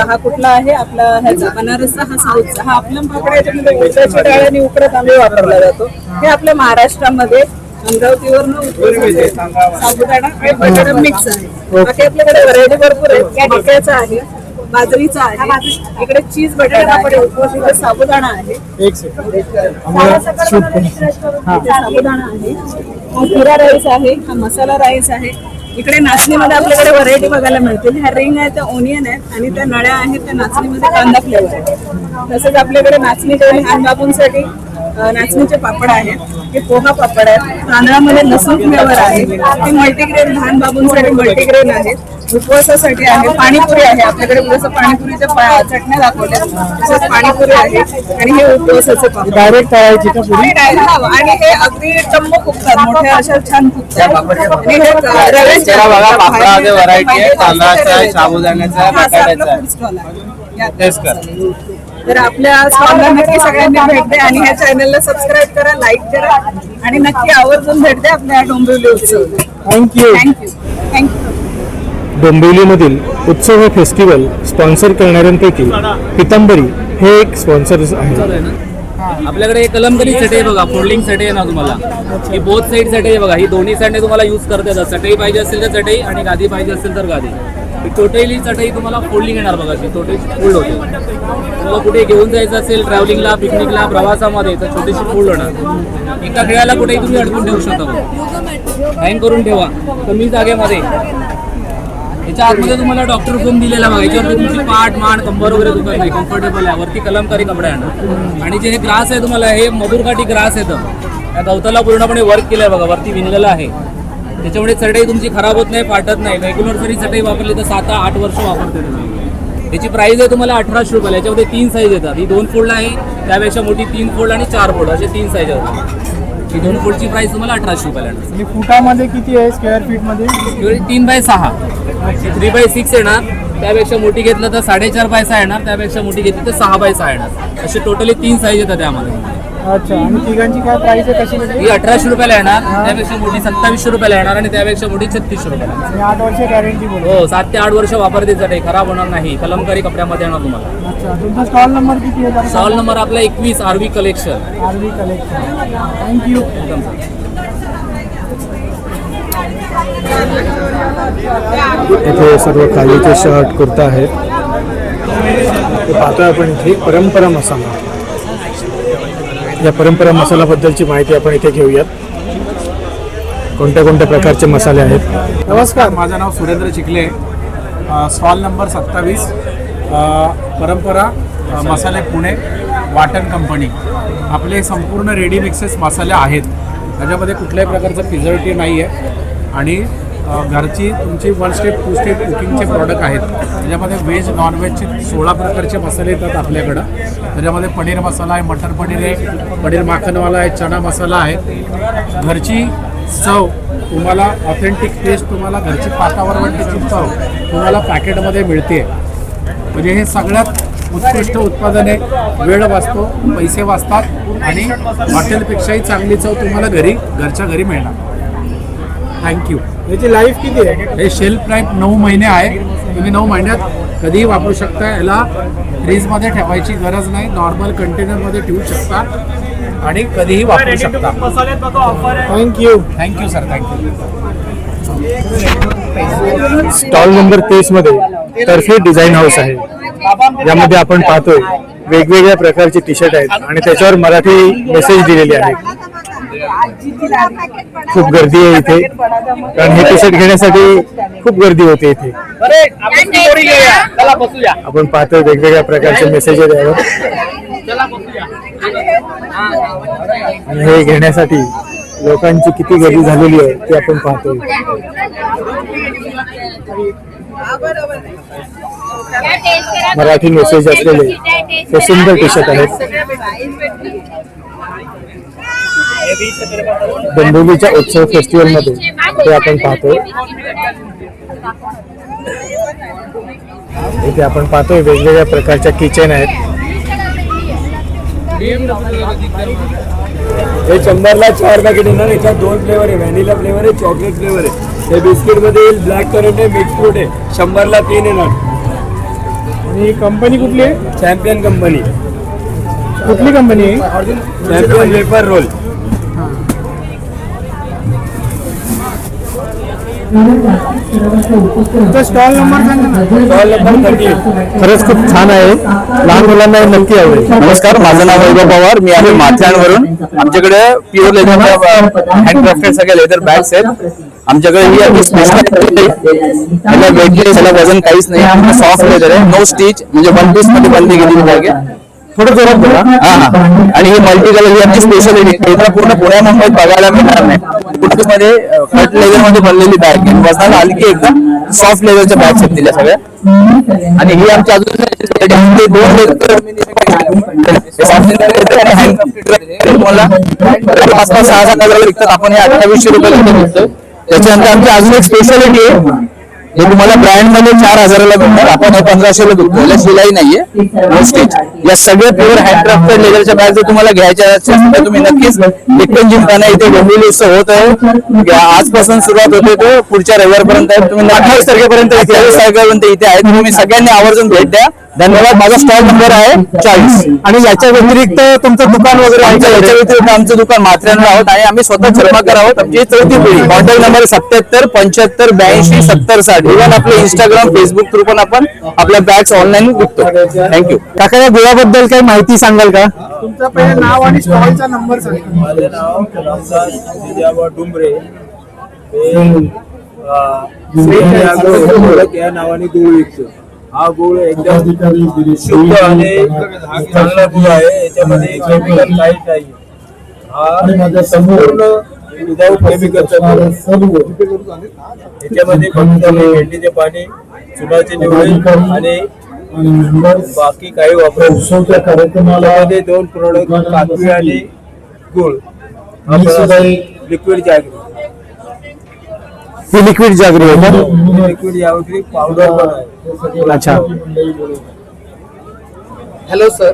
हा कुठला आहे आपला ह्याचा बनारसचा, हा साऊथचा. हा आपला पापड याच्यामध्ये उडदाची डाळ आणि उकडा तांदूळ वापरला जातो. हे आपल्या महाराष्ट्रामध्ये अमरावतीवरून साबुदाणा आणि बटाटा मिक्स आहे. बाकी आपल्याकडे व्हरायटी भरपूर आहे. मक्याचा आहे, बाजरीचा आहे, इकडे चीज बटाटा आहे, इकडे साबुदाणा आहे, एक सेकंड आम्हाला शूट करू. इथे साबुदाणा आहे, हा जिरा राईस आहे, हा मसाला राईस आहे. इकडे नाचणीमध्ये आपल्याकडे व्हरायटी बघायला मिळतील. ह्या रिंग आहेत, त्या ओनियन आहेत आणि त्या नळ्या आहेत त्या नाचणीमध्ये कांदा फ्लेवर आहे. तसंच आपल्याकडे नाचणीच्या लहान बाबूंसाठी नाचणीचे पापड आहेत. हे पोहा पापड आहेत, तांदळामध्ये लसूण फ्लेवर आहे. हे मल्टीग्रेन लहान बाबूंसाठी मल्टीग्रेन आहेत. उपवासासाठी आहे. पाणीपुरी आहे आपल्याकडे, जसं पाणीपुरीच्या चटण्या दाखवल्या तसंच पाणीपुरी आहे. आणि हे उपवासाचे पापड डायरेक्ट करायची का पुरी? आणि हे अगदी टम्म फुगतात, मोठ्या अशा छान फुगतात. आणि हे रव्याचे पापडामध्ये व्हरायटी आहे, तांदळाचा आहे, साबुदाण्याचा, बटाट्याचा. टेस्ट करा. तर आपल्या स्टॉलला नक्की सगळ्यांनी भेट द्या आणि ह्या चॅनलला सबस्क्राईब करा, लाईक करा आणि नक्की आवर्जून भेट द्या आपल्या डोंबिवली उत्सव. थँक्यू. थँक्यू. डोंबिवलीमधील उत्सव हे फेस्टिवल स्पॉन्सर करणाऱ्यांपैकी पितांबरी हे एक स्पॉन्सर आहे. आपल्याकडे कलमकरी चटई बघा, फोल्डिंग चटई आहे ना तुम्हाला, ही बोथ साईड चटई आहे बघा. ही दोन्ही साईडने तुम्हाला यूज करता येतात. चटई पाहिजे असेल तर चटई आणि गादी पाहिजे असेल तर गादी. ही टोटली चटई तुम्हाला फोल्डिंग येणार बघा, ती टोटली फोल्ड होते. तुम्हाला कुठे घेऊन जायचं असेल ट्रॅव्हलिंगला, पिकनिकला, प्रवासामध्ये तर छोटीशी फोल्ड होणार. एका खेळाला कुठेही तुम्ही अडकून ठेवू शकता, हँग करून ठेवा कमी जागेमध्ये. याच्या आतमध्ये तुम्हाला डॉक्टर फोम दिलेला बघा, याच्यावरती तुमची पाठ, मान, कंबर वगैरे दुखत नाही, कम्फर्टेबल आहे. वरती कलमकारी कपडे आहे. आणि जे हे ग्रास आहे तुम्हाला, हे मधुरकाठी ग्रास येतं. त्या गवताला पूर्णपणे वर्क केलं आहे बघा, वरती विणलेलं आहे. त्याच्यामुळे चटई तुमची खराब होत नाही, फाटत नाही. रेग्युलर जरी चटई वापरली तर 7-8 वर्ष वापरते तुम्ही. याची प्राइस आहे तुम्हाला 1800 रुपयाला. याच्यामध्ये 3 साईज येतात. ही 2 फोल्ड आहे, त्यापेक्षा मोठी 3 फोल्ड आणि 4 फोल्ड असे 3 साईज आहेत. ही 2 फोल्डची प्राइस तुम्हाला 1800 रुपयाला येणार. आणि फुटामध्ये किती आहे स्क्वेअर फीट मध्ये? 3x6 3x6 येणार. त्यापेक्षा मोठी घेतलं तर 4.5x6 येणार. त्यापेक्षा मोठी घेतली तर 6x6 येणार. असे टोटली 3 साईज येतात त्यामध्ये. अच्छा, आणि तिघांची काय प्राइस आहे कशी? ही 1800 रुपयाला येणार. त्यापेक्षा मोठी 2700 रुपयाला येणार आणि त्यापेक्षा मोठी 3600 रुपयाला. आणि 8 वर्ष गॅरंटी बोल. हो, 7 ते 8 वर्ष वापरते चटई, खराब होणार नाही. कलमकारी कपड्यामध्ये येणार तुम्हाला. अच्छा, तुमचा स्टॉल नंबर किती आहे? स्टॉल नंबर आपला 21 RV collection. RV collection. Thank you. इथे सर्व खालीचे शर्ट कुर्ता आहेत. ते पाहतोय आपण इथे परंपरा मसाला. या परंपरा मसाल्याबद्दलची माहिती आपण इथे घेऊयात. कोणत्या कोणत्या प्रकारचे मसाले आहेत? नमस्कार, माझं नाव सुरेंद्र चिखले. स्टॉल नंबर 27 परंपरा मसाले पुणे वाटण कंपनी. आपले संपूर्ण रेडी मिक्सेस मसाले आहेत. त्याच्यामध्ये कुठल्याही प्रकारचं प्रिझर्वेटिव्ह नाही आहे आणि घरची तुमची 1 स्टेप 2 स्टेप कुकिंगचे प्रॉडक्ट आहेत. त्याच्यामध्ये व्हेज नॉनव्हेजचे 16 प्रकारचे मसाले येतात आपल्याकडं. त्याच्यामध्ये पनीर मसाला आहे, मटर पनीर आहे, पनीर माखनवाला आहे, चणा मसाला आहे. घरची चव तुम्हाला ऑथेंटिक टेस्ट, तुम्हाला घरची पाटावरवंटीची चव तुम्हाला पॅकेटमध्ये मिळते. म्हणजे हे सगळ्यात उत्कृष्ट उत्पादन आहे. वेळ वाचतो, पैसे वाचतात आणि हॉटेलपेक्षाही चांगली चव तुम्हाला घरच्या घरी मिळणार. थँक्यू. याची लाईफ किती आहे? हे शेल्फ लाईफ 9 महिने आहे. तुम्ही 9 महिन्यात कधीही वापरू शकता. याला फ्रीजमध्ये ठेवायची गरज नाही, नॉर्मल कंटेनरमध्ये ठेवू शकता आणि कधीही वापरू शकता. Thank you sir, thank you. Stall number 30 मध्ये तर्फे डिझाईन हाऊस आहे. यामध्ये आपण पाहतोय वेगवेगळ्या प्रकारचे टी शर्ट आहेत आणि त्याच्यावर मराठी मेसेज दिलेले आहेत. खूप गर्दी आहे इथे, कारण हे टी शर्ट घेण्यासाठी खूप गर्दी होते इथे. आपण पाहतोय वेगवेगळ्या प्रकारचे मेसेज आहेत यावर आणि हे घेण्यासाठी लोकांची किती गर्दी झालेली आहे ते आपण पाहतोय. मराठी मेसेज असलेले हे सुंदर टी शर्ट आहेत. डोंबिवलीच्या उत्सव फेस्टिवल मध्ये ते आपण पाहतोय. इथे आपण पाहतोय वेगवेगळ्या प्रकारच्या किचन आहेत. हे 100ला 4 पॅकेट येणार. याच्यात 2 फ्लेवर आहे, व्हॅनिला फ्लेवर आहे, चॉकलेट फ्लेवर आहे. हे बिस्किटमध्ये येईल, ब्लॅक करंट आहे, मिक्स फ्रूट आहे. 100ला 3 येणार. आणि कंपनी कुठली आहे? Champion company. कुठली कंपनी आहे? Champion wafer roll. तुमचा स्टॉल नंबर सांगा. Stall number 30. खरंच खूप छान आहे, लहान मुलांना हे नक्की आवडेल. नमस्कार, माझं नाव वैभव पवार. मी आहे माथ्यावरून. आमच्याकडे प्युअर लेदर हँडक्राफ्टेड सगळ्या लेदर बॅग्स आहेत. आमच्याकडे ही आपली स्पेशल याला वेटलेस, याला वजन काहीच नाही. सॉफ्ट लेदर आहे, नो स्टिच, म्हणजे 1 पीस मध्ये बंदी गेलेली बॅग आहे. थोडं जोरात बोला. आणि ही मल्टी कलर ही आमची स्पेशालिटी आहे. पूर्ण पुण्या मुंबईत बघायला मिळणार नाही. मध्ये कट लेदर मध्ये बनलेली बॅग आहे. वजनाला हलकी एकदम सॉफ्ट लेदरच्या बॅग्स आहेत दिल्या सगळ्या. आणि ही आमची अजून 5-6 हजार विकतात. आपण हे 2800 रुपयाला विकतो. त्याच्यानंतर आमची अजून एक स्पेशालिटी आहे, हे तुम्हाला ब्रँड मध्ये 4000ला भेटणार. आपण हे 1500ला विकतो. याला शिलाई नाहीये, नो स्टिच. या सगळ्या प्युअर हँडक्राफ्टेड लेदरच्या बॅग जर तुम्हाला घ्यायच्या असतील तर तुम्ही नक्कीच डेक्कन जिमखाना इथे डोंबिवली उत्सव होत आहे. आजपासून सुरुवात होते तो पुढच्या रविवारपर्यंत आहे. तुम्ही 28 तारखेपर्यंत 28 तारखेपर्यंत इथे आहे. तुम्ही सगळ्यांनी आवर्जून भेट द्या. धन्यवाद. माझा स्टॉल नंबर आहे 40. आणि याच्या व्यतिरिक्त तुमचं दुकान वगैरे आहे? याच्या व्यतिरिक्त आमचं दुकान माथ्यावर आहोत आणि आम्ही स्वतः चर्माकर आहोत. आमची 4थी पिढी. Contact number 77 75 82 70 60. इव्हन आपले इंस्टाग्राम फेसबुक थ्रू पण आपण आपल्या बॅग्स ऑनलाईन विकतो. थँक्यू. काका, या गुळाबद्दल काही माहिती सांगाल का? तुमचं पहिलं नाव आणि स्टॉलचा नंबर सांगा. माझं नाव रामदास डुंबरे. या नावाने गुळ विकतो. हा गुळ एकदम शुद्ध आणि चांगला गुळ आहे. याच्यामध्ये केमिकल काहीच नाही. हा संपूर्ण विदाऊट केमिकलचा गुळ. याच्यामध्ये फक्त भेंडीचे पाणी, चुनाचे निवडे आणि बाकी काही वापरतो त्यामध्ये 2 प्रोडक्ट काजू आणि गुळ लिक्विड जागरी ही लिक्विड जागरी आहे का? लिक्विड जागरी पावडर पण आहे. अच्छा. हॅलो सर,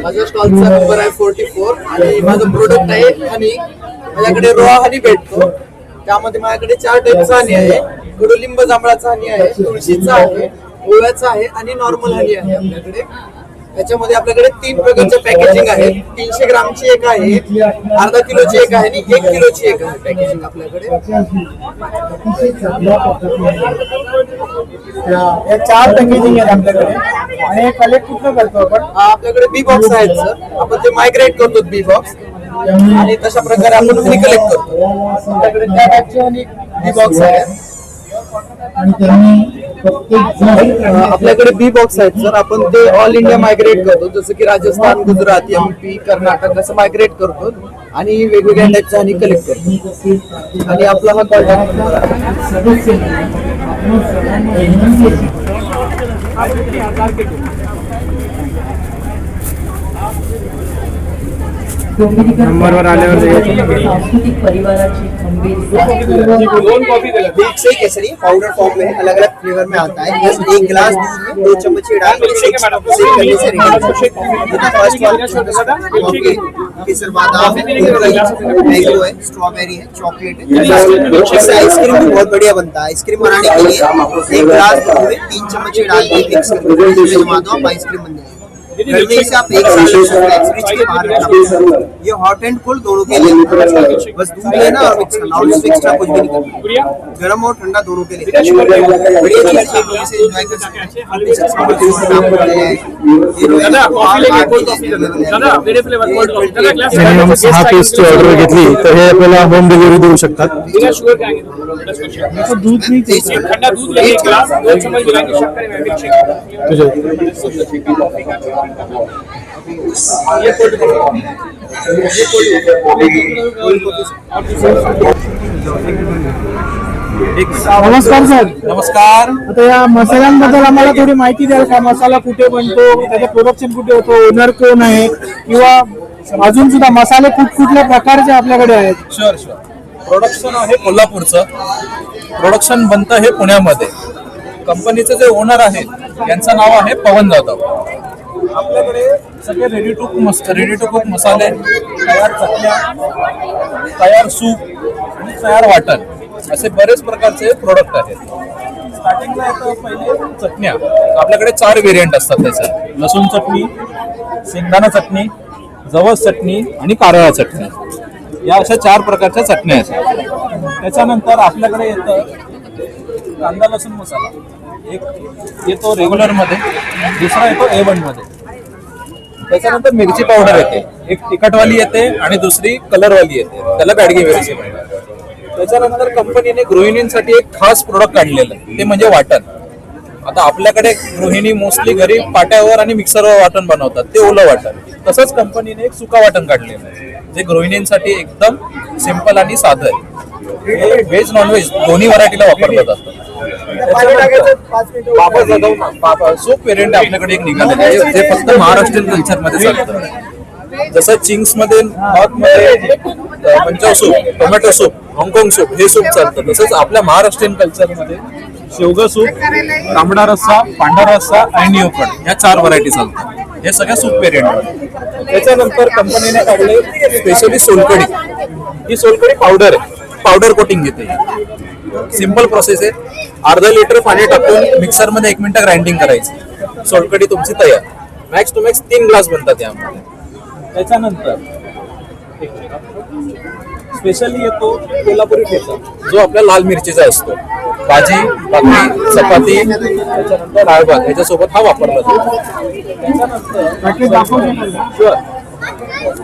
माझ्या स्टॉलचा नंबर आहे 44 आणि माझं प्रोडक्ट आहे हनी. माझ्याकडे रॉ हनी भेटतो. त्यामध्ये माझ्याकडे 4 टाईपचा हनी आहे. कडुलिंब जांभळाचा हनी आहे, तुळशीचा आहे, ओव्याचा आहे आणि नॉर्मल हनी आहे आपल्याकडे. त्याच्यामध्ये आपल्याकडे 3 प्रकारचे पॅकेजिंग आहे. 300 ग्रामची एक आहे, अर्धा किलोची एक आहे आणि 1 किलोची एक आहे पॅकेजिंग आपल्याकडे. या 4 पॅकेजिंग आहेत आपल्याकडे. आणि हे कलेक्ट कुठलं करतो आपण? आपल्याकडे बी बॉक्स आहेत सर, आपण ते मायग्रेट करतो बी बॉक्स आणि तशा प्रकारे आपण रिकलेक्ट करतो. आपल्याकडे त्या टाईपचे आणि बी बॉक्स आहेत. आपल्याकडे बी बॉक्स आहेत सर, आपण ते ऑल इंडिया मायग्रेट करतो, जसं की राजस्थान, गुजरात, MP, कर्नाटक असं मायग्रेट करतो आणि वेगवेगळ्या टाईपचा आणि कलेक्ट करतो. आणि आपला हा कॉन्टॅक्ट नंबर नंबरवर आल्यावर सांस्कृतिक परिवाराची खंबीर 2 कॉफी मिल्क शेक केसरी पाउडर फॉर्म में अलग अलग फ्लेवर में आता है. बस 1 गिलास दूध में 2 चम्मच डाल शेक करने से रेडी. फर्स्ट कॉफी केसर बादाम मैंगो है, स्ट्रॉबेरी है, चॉकलेट है. आइसक्रीम भी बहुत बढ़िया बनता है. आइसक्रीम बनाने के लिए 1 गिलास दूध में 3 चम्मच डाल के मिक्स करके जमा दो, आप आइसक्रीम बन जाएगी. घर में इसे आप 1 साल रख सकते हैं, फ्रिज के बाहर रखना. ये हॉट एंड कोल्ड दोनों के लिए. बस दूध लेना और मिक्स करना और इससे एक्स्ट्रा कुछ भी नहीं करना. गर्म और ठंडा दोनों के लिए बढ़िया चीज है. आप इसे एंजॉय कर सकते हैं. मिनिमम 6 पीसची ऑर्डर घेतली तर हे आपल्याला होम डिलिव्हरी देऊ शकतात. दूध नहीं ठंडा दूध लेंगे, एक ग्लास 2 चम्मच मिलाएंगे शक्कर में मिल्क शेक. नमस्कार सर. नमस्कार. आता या मसाल्यांबद्दल आम्हाला थोडी माहिती द्याल का? मसाला कुठे बनतो, त्याचं प्रोडक्शन कुठे होतो, ओनर कोण आहे, किंवा अजून सुद्धा मसाले कुठल्या प्रकारचे आपल्याकडे आहेत? शुअर. प्रोडक्शन आहे कोल्हापूरचं, प्रोडक्शन बनतं हे पुण्यामध्ये. कंपनीचे जे ओनर आहेत यांचं नाव आहे पवन जाधव. आपल्याकडे सगळे रेडी टू कुक मसाले, तयार चटण्या, तयार सूप आणि तयार वाटण असे बरेच प्रकारचे प्रोडक्ट आहेत. स्टार्टिंगला येतं पहिले चटण्या. आपल्याकडे 4 व्हेरियंट असतात त्याचे. लसूण चटणी, शेंगदाणा चटणी, जवस चटणी आणि कारळा चटणी. या अशा 4 प्रकारच्या चटण्या आहेत. त्याच्यानंतर आपल्याकडे येतं कांदा लसूण मसाला. एक येतो रेग्युलर मध्ये, दुसरा येतो A1 मध्ये. त्याच्यानंतर मिरची पावडर येते, एक तिखटवाली येते आणि दुसरी कलरवाली येते, त्याला बॅडगी मिरची म्हणतात. त्याच्यानंतर कंपनीने गृहिणींसाठी एक खास प्रोडक्ट काढलेलं ते म्हणजे वाटण. आता आपल्याकडे गृहिणी मोस्टली घरी पाट्यावर आणि मिक्सरवर वाटण बनवतात, ते ओलं वाटण. तसंच कंपनीने एक सुका वाटण काढलेलं आहे जे गृहिणींसाठी एकदम सिंपल आणि साधं आहे. हे व्हेज नॉनव्हेज दोन्ही व्हरायटीला वापरलं जातं. सूप व्हेरियंट आपल्याकडे एक निघालेलं आहे जे फक्त महाराष्ट्रीयन कल्चरमध्ये चालतं. जसं चिंग्स मध्ये, नॉर्थ मध्ये पंजाब सूप, टोमॅटो सूप, हाँगकाँग सूप हे सूप चालतं. तसंच आपल्या महाराष्ट्रीयन कल्चरमध्ये शेवगा सूप, तांबडा रस्सा, पांढरा रस्सा आणि न्यूकड या 4 व्हरायटी चालतात. हे सगळ्या सूप व्हेरियंट. त्याच्यानंतर कंपनीने काढले स्पेशली सोलकढी. ही सोलकढी पावडर आहे, पावडर कोटिंग घेते. सिंपल प्रोसेस आहे. अर्धा लिटर पाणी टाकून मिक्सर मध्ये 1 मिनिट ग्राइंडिंग करायची. सोलकढी तुमची तयार. मॅक्स टू मॅक्स 3 ग्लास बनतात यामध्ये. त्याच्यानंतर स्पेशली येतो कोल्हापुरी ठेचा, जो आपल्या लाल मिरचीचा असतो. भाजी, भाकरी, चपाती, त्याच्यानंतर डाळभात ह्याच्यासोबत हा वापरला जातो. त्याच्यानंतर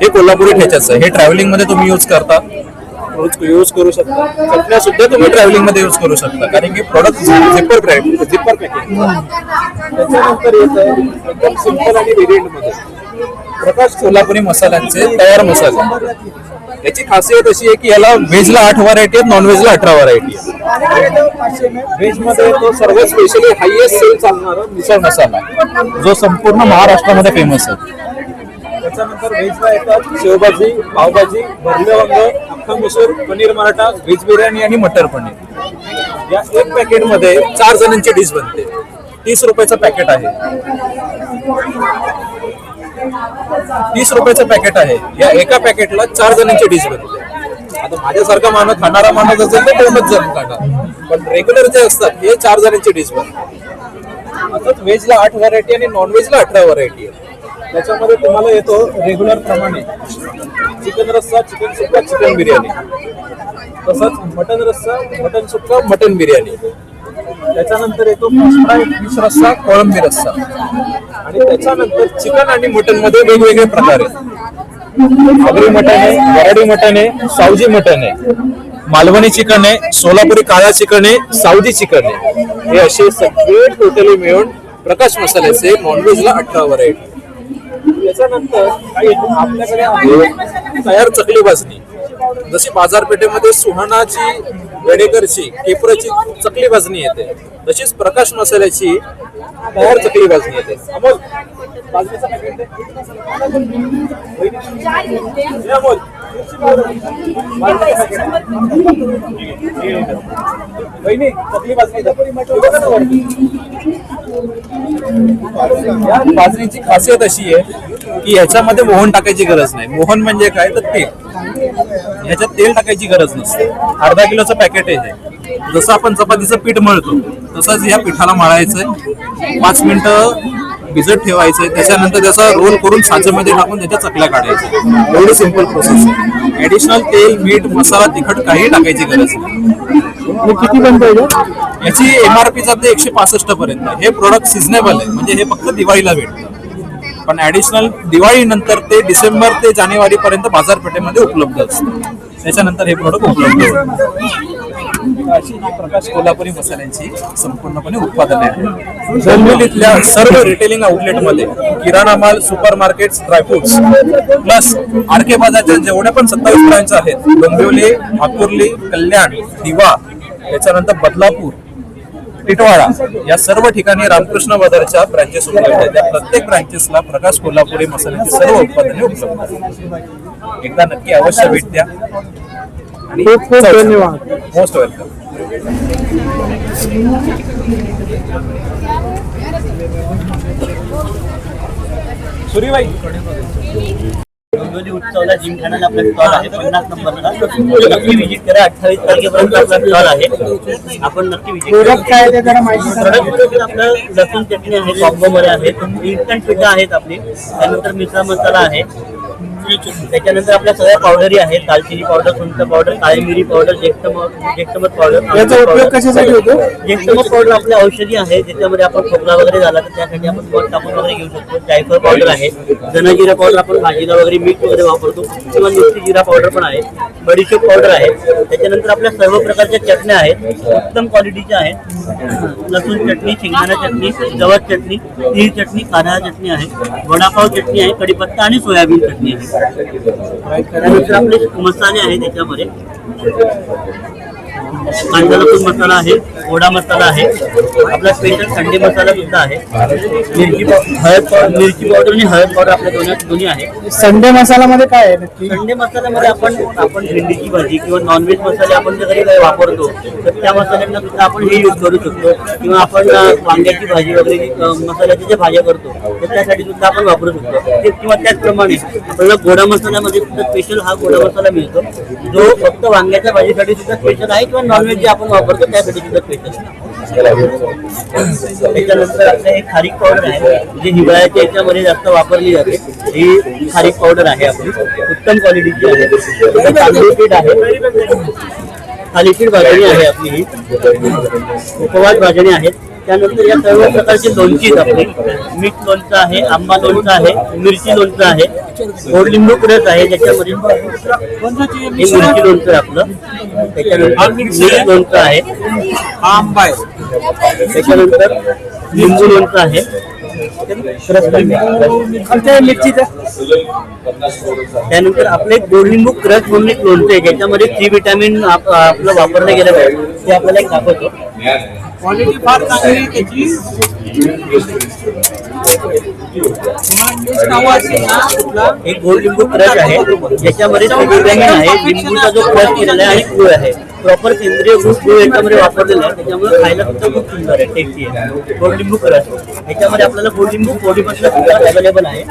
हे कोल्हापुरी ठेचाचं आहे. हे ट्रॅव्हलिंग मध्ये तुम्ही यूज करता, यूज करू शकता. चटण्या सुद्धा तुम्ही ट्रॅव्हलिंग मध्ये यूज करू शकता, कारण की प्रोडक्ट झिपर पॅकिंग. त्याच्यानंतर येतं एकदम सिंपल आणि व्हेरियंट मध्ये प्रकाश कोल्हापुरी मसाल्यांचे तयार मसाले. याची खासियत अशी आहे की याला व्हेजला 8 व्हरायटी आहेत, नॉन व्हेजला 18 व्हरायटी आहे. व्हेज मध्ये तो सर्वात स्पेशली हायएस्ट सेल चालणारा मिसळ मसाला आहे, जो संपूर्ण महाराष्ट्रामध्ये फेमस आहे. त्याच्यानंतर व्हेजला येतात शेवभाजी, पावभाजी, भरले वांग, अख्खा मसूर, पनीर मराठा, व्हेज बिर्याणी आणि मटर पनीर. या एक पॅकेटमध्ये 4 जणांची डिश बनते. 30 रुपयाचं पॅकेट आहे. 30 रुपयाचं पॅकेट आहे. या एका पॅकेटला 4 जणांची डिश बनते. आता माझ्यासारखा माणूस खाणारा माणूस असेल तर 2च जण खाणार, पण रेग्युलर जे असतात हे 4 जणांची डिश बनते. असंच व्हेजला 8 व्हरायटी आणि नॉन व्हेजला 18 व्हरायटी आहे. त्याच्यामध्ये तुम्हाला येतो रेग्युलर प्रमाणे चिकन रस्सा, चिकन सुक्का, चिकन बिर्याणी, तसंच मटन रस्सा, मटन सुक्का, मटन बिर्याणी. त्याच्यानंतर येतो फिश फ्राय, फिश रस्सा, कोळंबी रस्सा. आणि त्याच्यानंतर चिकन आणि मटन मध्ये वेगवेगळे प्रकार आहेत. आगरी मटन आहे, वराडी मटन आहे, सावजी मटन आहे, मालवणी चिकन आहे, सोलापुरी काळा चिकन आहे, साऊदी चिकन आहे. हे असे सगळे टोटली मिळून प्रकाश मसाल्याचे नॉनव्हेजला 18 व्हरायटी. त्याच्यानंतर आपल्याकडे आहे तयार चकली भाजणी. जशी बाजारपेठेमध्ये सुहानाची, वेडेकरची, केपराची चकली भाजणी येते, तशीच प्रकाश मसाल्याची तयार चकली भाजणी येते. अमोल, भाजणीचं पॅकेट दे. अमोल, वहिनी चकली भाजणी या भाजणीची खासियत अशी आहे की ह्याच्यामध्ये मोहन टाकायची गरज नाही. मोहन म्हणजे काय तर तेल. ह्याच्यात तेल टाकायची गरज नसते. अर्धा किलोचं पॅकेट आहे. जसं आपण चपातीचं पीठ मळतो तसंच या पिठाला मळायचंय. 5 मिनिटं भिजत ठेवायचंय. त्याच्यानंतर त्याचा रोल करून साचेमध्ये टाकून त्याच्या चकल्या काढायच्या. एवढी सिंपल प्रोसेस आहे. ऍडिशनल तेल, मीठ, मसाला, तिखट काही टाकायची गरज नाही. किती बनतो? याची MRP जाते 165 पर्यंत. हे प्रोडक्ट सिजनेबल आहे, म्हणजे हे फक्त दिवाळीला भेटतं. पण ऍडिशनल दिवाळी नंतर ते डिसेंबर ते जानेवारी पर्यंत बाजारपेठेमध्ये उपलब्ध असतं. त्याच्यानंतर हे प्रोडक्ट उपलब्ध होतं. अशी ही प्रकाश कोल्हापुरी मसाल्यांची संपूर्णपणे उत्पादने आहेत. डोंबिवलीतल्या सर्व रिटेलिंग आउटलेटमध्ये किराणा माल, super markets, dry fruits plus RK बाजारच्या जेवढ्या पण 27 ब्रांच आहेत, डोंबिवली, आकुर्ली, कल्याण, दिवा, त्याच्यानंतर बदलापूर, टिटवाळा, या सर्व ठिकाणी रामकृष्ण बाजारच्या ब्रांचेस उपलब्ध आहेत. त्या प्रत्येक ब्रांचेसला प्रकाश कोल्हापुरी मसाल्याची सर्व उत्पादने उपलब्ध आहेत. एकदा नक्की अवश्य भेट द्या. आणि खूप खूप धन्यवाद. Most welcome. सुरीबाई, डोंबिवली उत्सवला जिमखानाला आपला स्टॉल आहे 50 नंबरला. नक्की विजिट करा. 28 तारखेपर्यंत आपला स्टॉल आहे. आपण नक्की विजिट करा. काय ते जरा माहिती प्रोडक्ट आपलं लसूण चटणी आहे, कॉम्बो मध्ये आहे, इन्स्टंट पिठा आहेत आपली. त्यानंतर मिसळ मसाला आहे. त्याच्यानंतर आपल्या सगळ्या पावडरी आहेत. दालचिनी पावडर, सुंठ पावडर, काळी मिरी पावडर, जेष्ठमध पावडर. याचा उपयोग कशासाठी होतो? जेष्ठमध पावडर आपल्या औषधी आहे, ज्याच्यामध्ये आपण खोकला वगैरे झाला तर त्यासाठी आपण मध टाकून वगैरे घेऊ शकतो. जायफळ पावडर आहे. धनाजिरा पावडर आपण भाजीला वगैरे मीठ वगैरे वापरतो, किंवा नुसती जिरा पावडर पण आहे. बडीशेप पावडर आहे. त्याच्यानंतर आपल्या सर्व प्रकारच्या चटण्या आहेत, उत्तम क्वालिटीच्या आहेत. लसूण चटणी, शेंगदाणा चटणी, जवस चटणी, तीळ चटणी, कांदा चटणी आहे, वडापाव चटणी आहे, कढीपत्ता आणि सोयाबीन चटणी आहे. त्यानंतर आपले मसाले आहेत. त्याच्यामध्ये कांदा लसूण मसाला आहे, गोडा मसाला आहे, आपला स्पेशल संडे मसाला सुद्धा आहे. मिरची पावडर आणि हळद पावडर आपल्या दोन्ही आहे. संडे मसाला मध्ये काय आहे नक्की? संडे मसाल्यामध्ये आपण भेंडीची भाजी किंवा नॉनव्हेज मसाले आपण जर काही वापरतो तर त्या मसाल्यांना सुद्धा आपण हे यूज करू शकतो. किंवा आपण वांग्याची भाजी वगैरे मसाल्याच्या ज्या भाज्या करतो तर त्यासाठी सुद्धा आपण वापरू शकतो. किंवा त्याचप्रमाणे आपल्याला गोडा मसाल्यामध्ये सुद्धा स्पेशल हा गोडा मसाला मिळतो, जो फक्त वांग्याच्या भाजीसाठी सुद्धा स्पेशल आहे, किंवा नॉनव्हेज जे आपण वापरतो त्यासाठी सुद्धा स्पेशल. त्याच्यानंतर आपल्या एक खारीक पावडर आहे, जी हिवाळ्याच्या याच्यामध्ये जास्त वापरली जाते. ही खारीक पावडर आहे आपली, उत्तम क्वालिटीची आहे. तांदूळ पीठ आहे, थालीपीठ भाजणी आहे आपली, ही उपवास भाजणी आहेत. त्यानंतर या सर्व प्रकारची लोणची आहेत आपली. मीठ लोणचं आहे, आंबा लोणचं आहे, मिरची लोणचं आहे, गोड लिंबू कुडत आहे, ज्याच्यामध्ये हे मिरची लोणचं आहे आपलं. त्याच्यानंतर मीठ लोणचं आहे, आंबा आहे. त्याच्यानंतर लिंबू लोणचं आहे, क्रश खालच्या मिरचीचं त्यानंतर आपलं एक गोडलिंबू क्रश म्हणून एक लोणचं आहे ज्याच्यामध्ये सी विटॅमिन आपलं वापरलं गेलं आहे ते आपल्याला एक दाखवतो. क्वालिटी फार चांगली आहे त्याची. एक गोडलिंबू क्रश आहे ज्याच्यामध्ये सी विटॅमिन आहे, लिंबूचा जो क्रश केलेला आहे आणि गुळ आहे, प्रॉपर सेंद्रिय गुळ याच्यामध्ये वापरलेला आहे, त्याच्यामुळे खायला सुद्धा खूप सुंदर आहे, टेस्टी आहे. गोडलिंबू क्रश याच्यामध्ये आपल्याला गोडलिंबू फोडी मधलं सुद्धा अवेलेबल आहे,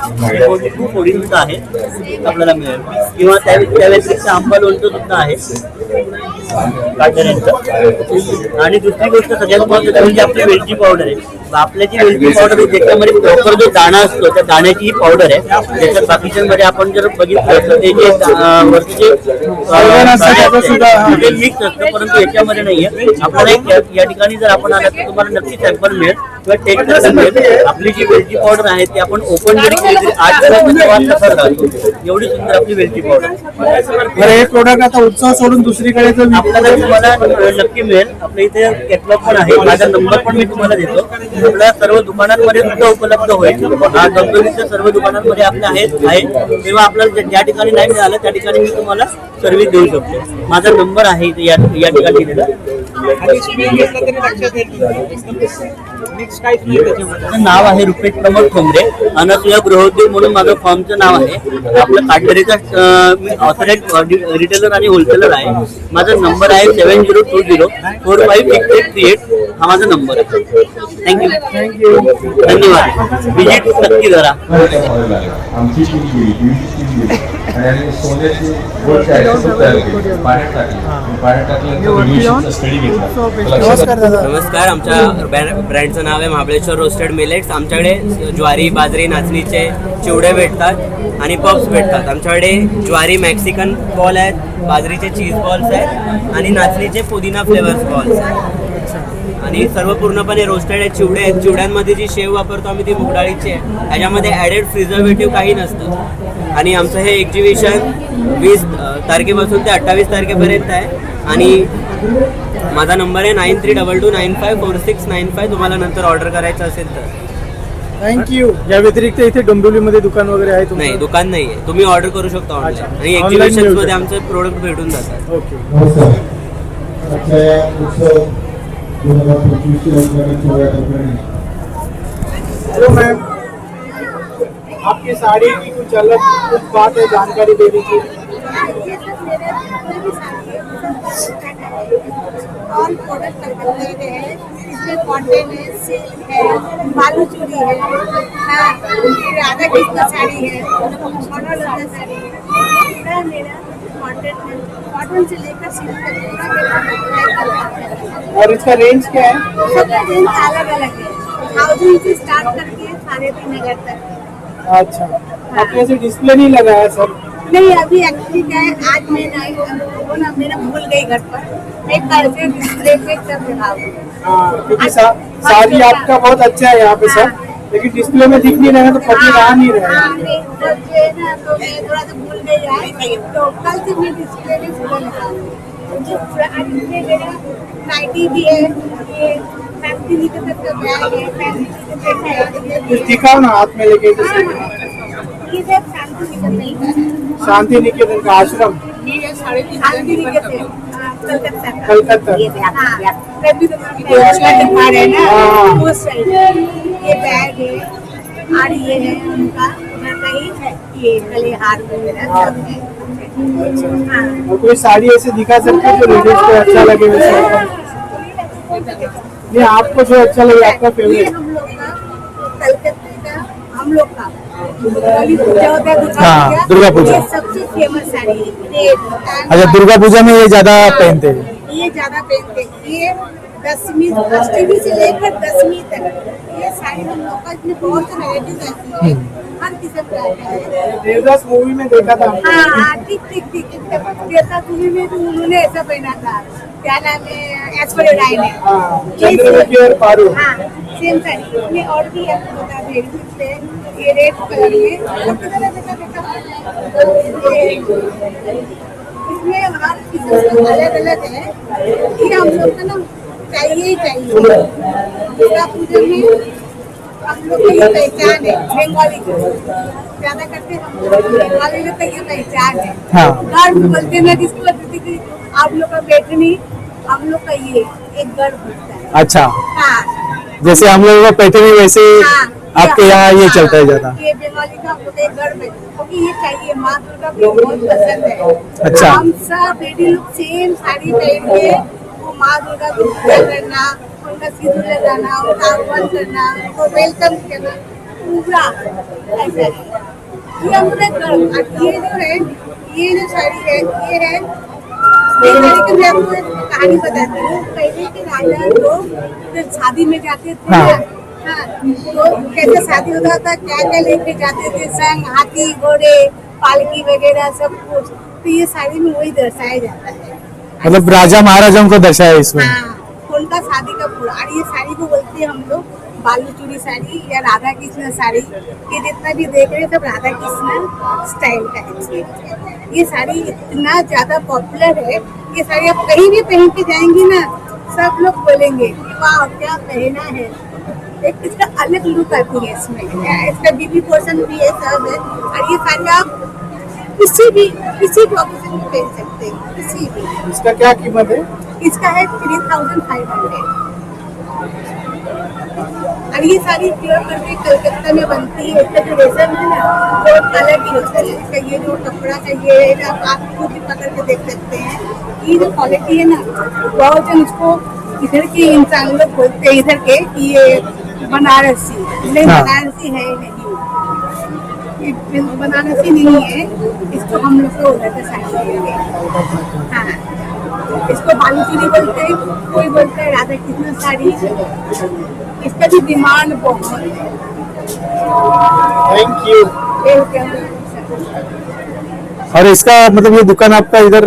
गोडलिंबू फोडी सुद्धा आहे आपल्याला मिळेल, किंवा त्या व्यतिरिक्त आंबा लोणचं सुद्धा आहे काढण्याचं. आणि दुसरी गोष्ट सगळ्यात महत्त्वाची म्हणजे आपली वेलची पावडर आहे. आपल्याची वेलची पावडर आहे ज्याच्यामध्ये प्रॉपर जो दाणा असतो त्या दाण्याची ही पावडर आहे, ज्याच्यात बाकीच्यांमध्ये आपण जर बघितलं तर ते जे वरचे मिक्स असतं, परंतु याच्यामध्ये नाहीये. आपल्याला या ठिकाणी जर आपण आला तर तुम्हाला नक्की सॅम्पल मिळेल किंवा टेस्ट करायला मिळेल. आपली जी वेलची पावडर आहे ती आपण ओपन जरी केली तरी 8 एवढी सुंदर आपली वेलची पावडर. हे प्रोडक्ट आता उत्सव सोडून दुसरीकडे जर आपल्याला तुम्हाला नक्की मिळेल. आपल्या इथे कॅटलॉग पण आहे, माझा नंबर पण मी तुम्हाला देतो. आपल्या सर्व दुकानांमध्ये सुद्धा उपलब्ध होईल. कंपनीच्या सर्व दुकानांमध्ये आपल्या आहे, तेव्हा आपल्याला ज्या ठिकाणी नाही मिळालं त्या ठिकाणी मी तुम्हाला सर्व्हिस देऊ शकतो. माझा नंबर आहे इथे या ठिकाणी दिलेला. नाव आहे रुपेश प्रमोद ठोंबरे, अनसुया गृहोद्योग म्हणून माझं फॉर्मचं नाव आहे. आपलं काटकरीचा मी ऑथराइज रिटेलर आणि होलसेलर आहे. माझा नंबर आहे 7020456838. हा माझा नंबर आहे. थँक्यू, धन्यवाद. विजिट नक्की करा. नमस्कार. आमच्या ब्रँडचं नाव आहे महाबळेश्वर रोस्टेड मिलेट्स. आमच्याकडे ज्वारी, बाजरी, नाचणीचे चिवडे भेटतात आणि पफ्स भेटतात. आमच्याकडे ज्वारी मॅक्सिकन बॉल आहेत, बाजरीचे चीज बॉल्स आहेत आणि नाचणीचे पुदिना फ्लेवर्स बॉल्स आहेत. आणि सर्व पूर्णपणे रोस्टेड आहेत. चिवडे आहेत, चिवड्यांमध्ये जी शेव वापरतो आम्ही ती मुगडाळीची आहे. त्याच्यामध्ये ॲडेड प्रिझर्वेटिव्ह काही नसतं. आणि आमचं हे एक्झिबिशन 20 तारखेपासून ते 28 तारखेपर्यंत आहे. आणि माझा नंबर आहे 9322954695. तुम्हाला नंतर ऑर्डर करायचं असेल तर. थँक्यू. या व्यतिरिक्त इथे डोंबिवलीमध्ये दुकान वगैरे आहे तुमचं? नाही, दुकान नाही आहे. तुम्ही ऑर्डर करू शकता ऑनलाईन. आणि एक्झिबिशन मध्ये आमचे प्रोडक्ट भेटून जातात. ओके. हेलो मैम, आपकी साड़ी की कुछ अलग कुछ बात है जानकारी देने की? ऑल प्रोडक्ट हैं, इसमें कॉटन है, सिल्क है, बालू चूड़ी है, फिर आधा किस्म साड़ी है, मॉडल साड़ी है, पूरा मेरा कॉटन से लेकर सिल्क तक पूरा। और इसका रेंज क्या है? सबका रेंज अलग अलग है, 1000 से स्टार्ट करके 3500 तक। अच्छा, आपने ऐसे डिस्प्ले नहीं लगाया सर? नहीं, अभी एक्चुअली क्या है, आज मैं नहीं वो ना मेरा भूल गई घर पर, मैं कल से डिस्प्ले पे कर रहा हूँ। क्योंकि साड़ी आपका बहुत अच्छा है यहाँ पे सर, लेकिन डिस्प्ले में दिख नहीं रहा है तो पब्लिक आ नहीं रहा है। तो मैं थोड़ा सा भूल गई है, तो कल से मैं डिस्प्ले में सुबह लगा हूँ। मेरा नाइटी भी है, ये फैमिली निकेतन का बैग है, फैमिली निकेतन है। कुछ दिखाओ ना हाथ में लेके। ये सब शांति निकेतन का, शांति निकेतन का आश्रम, शांति निकेतन कलकत्ता। कलकत्ता। ये है ना, वो साइड ये बैग है और ये है उनका कहीं ये गले हार वगैरह सब है। और कोई साड़ी ऐसे दिखा सकते हैं जो लेडीज को अच्छा लगे वैसे? नहीं, आपको जो अच्छा लगे, आपका फेवरेट? हम लोग का कलकत्ते का, हम लोग का काली पूजा होता है, हाँ, दुर्गा पूजा। ये सबसे फेमस साड़ी है। अच्छा, दुर्गा पूजा में ये ज्यादा पहनते हैं? ये ज्यादा पहनते हैं। ये 10वीं अष्टमी से लेकर 10वीं तक ये साड़ी हम लोग का इसमें बहुत से वैरायटीज आती है, हर किस्म का है। देवदास मूवी में देखा था। हाँ, ठीक ठीक ठीक। देवदास मूवी में तो उन्होंने ऐसा पहना था, क्या नाम है, ऐश्वर्या राय ने। चंद्रमुखी और पारू। हाँ, सेम साड़ी। इसमें और भी आपको बता दे रही हूँ, ये रेड कलर में इसमें हर किस्म अलग अलग है। ये हम लोग का ना चाहिए ही चाहिए। दुर्गा पूजा में हम लोग की ये पहचान है बंगाली की, ज्यादा करते हम लोग बंगाली लोग का ये पहचान है। हाँ। गर्व बोलते ना जिसको लगती थी आप लोग का बैठनी, हम लोग का ये एक गर्व होता है। अच्छा, हाँ जैसे हम लोगों का पैटर्न वैसे हाँ, आपके यहाँ ये चलता है ज्यादा। ये बंगाली का हमको एक गर्व है क्योंकि ये चाहिए, माँ दुर्गा को बहुत पसंद है। अच्छा। हम सब बेटी लोग सेम साड़ी पहन के वो माँ दुर्गा को पूजा करना, उनका सिंदूर लगाना, उनका आह्वान करना, उनको वेलकम करना, पूरा ऐसा है। ये हमारा गर्व। और ये जो है, ये जो साड़ी है, ये है, ये साड़ी की मैं आपको एक कहानी बताती हूँ। पहले के राजा लोग जब शादी में जाते थे ना, हाँ, तो कैसे शादी होता था, क्या क्या लेके जाते थे संग, हाथी घोड़े पालकी वगैरह सब कुछ। तो ये साड़ी में वही दर्शाया जाता है, मतलब राजा महाराजाओं को दर्शाया इसमें। हाँ, उनका शादी का पूरा। और ये साड़ी को बोलते हैं हम लोग बालूचूरी साड़ी या राधा कृष्ण साड़ी। ये जितना भी देख रहे हैं सब राधा कृष्ण स्टाइल का है। ये साड़ी इतना ज्यादा पॉपुलर है, ये साड़ी आप कहीं भी पहन के जाएंगी ना, सब लोग बोलेंगे वाह क्या पहना है। एक इसका अलग लुक आती है इसमें, इसका बीबी पोर्शन भी है सब है। और ये साड़ी आप किसी भी ऑकेजन में पहन सकते हैं, किसी भी। इसका क्या कीमत है? इसका है 3500। और ये सारी प्योर करके कलकत्ता में बनती है। इसका जो रेशम है ना वो अलग ही होता है। इसका ये जो कपड़ा का ये है ना, आप खुद भी पकड़ के देख सकते हैं। ये जो क्वालिटी है ना, बहुत जन इसको इधर के इंसान लोग बोलते हैं इधर के कि ये बनारसी, नहीं बनारसी है नहीं, ये बनारसी नहीं है। इसको हम लोग को उधर का साड़ी बोलते हैं। हाँ, इसको बालूचूरी बोलते हैं, कोई बोलता है राधा कृष्ण साड़ी। इसका भी डिमांड बहुत है। Thank you. और इसका मतलब ये दुकान आपका इधर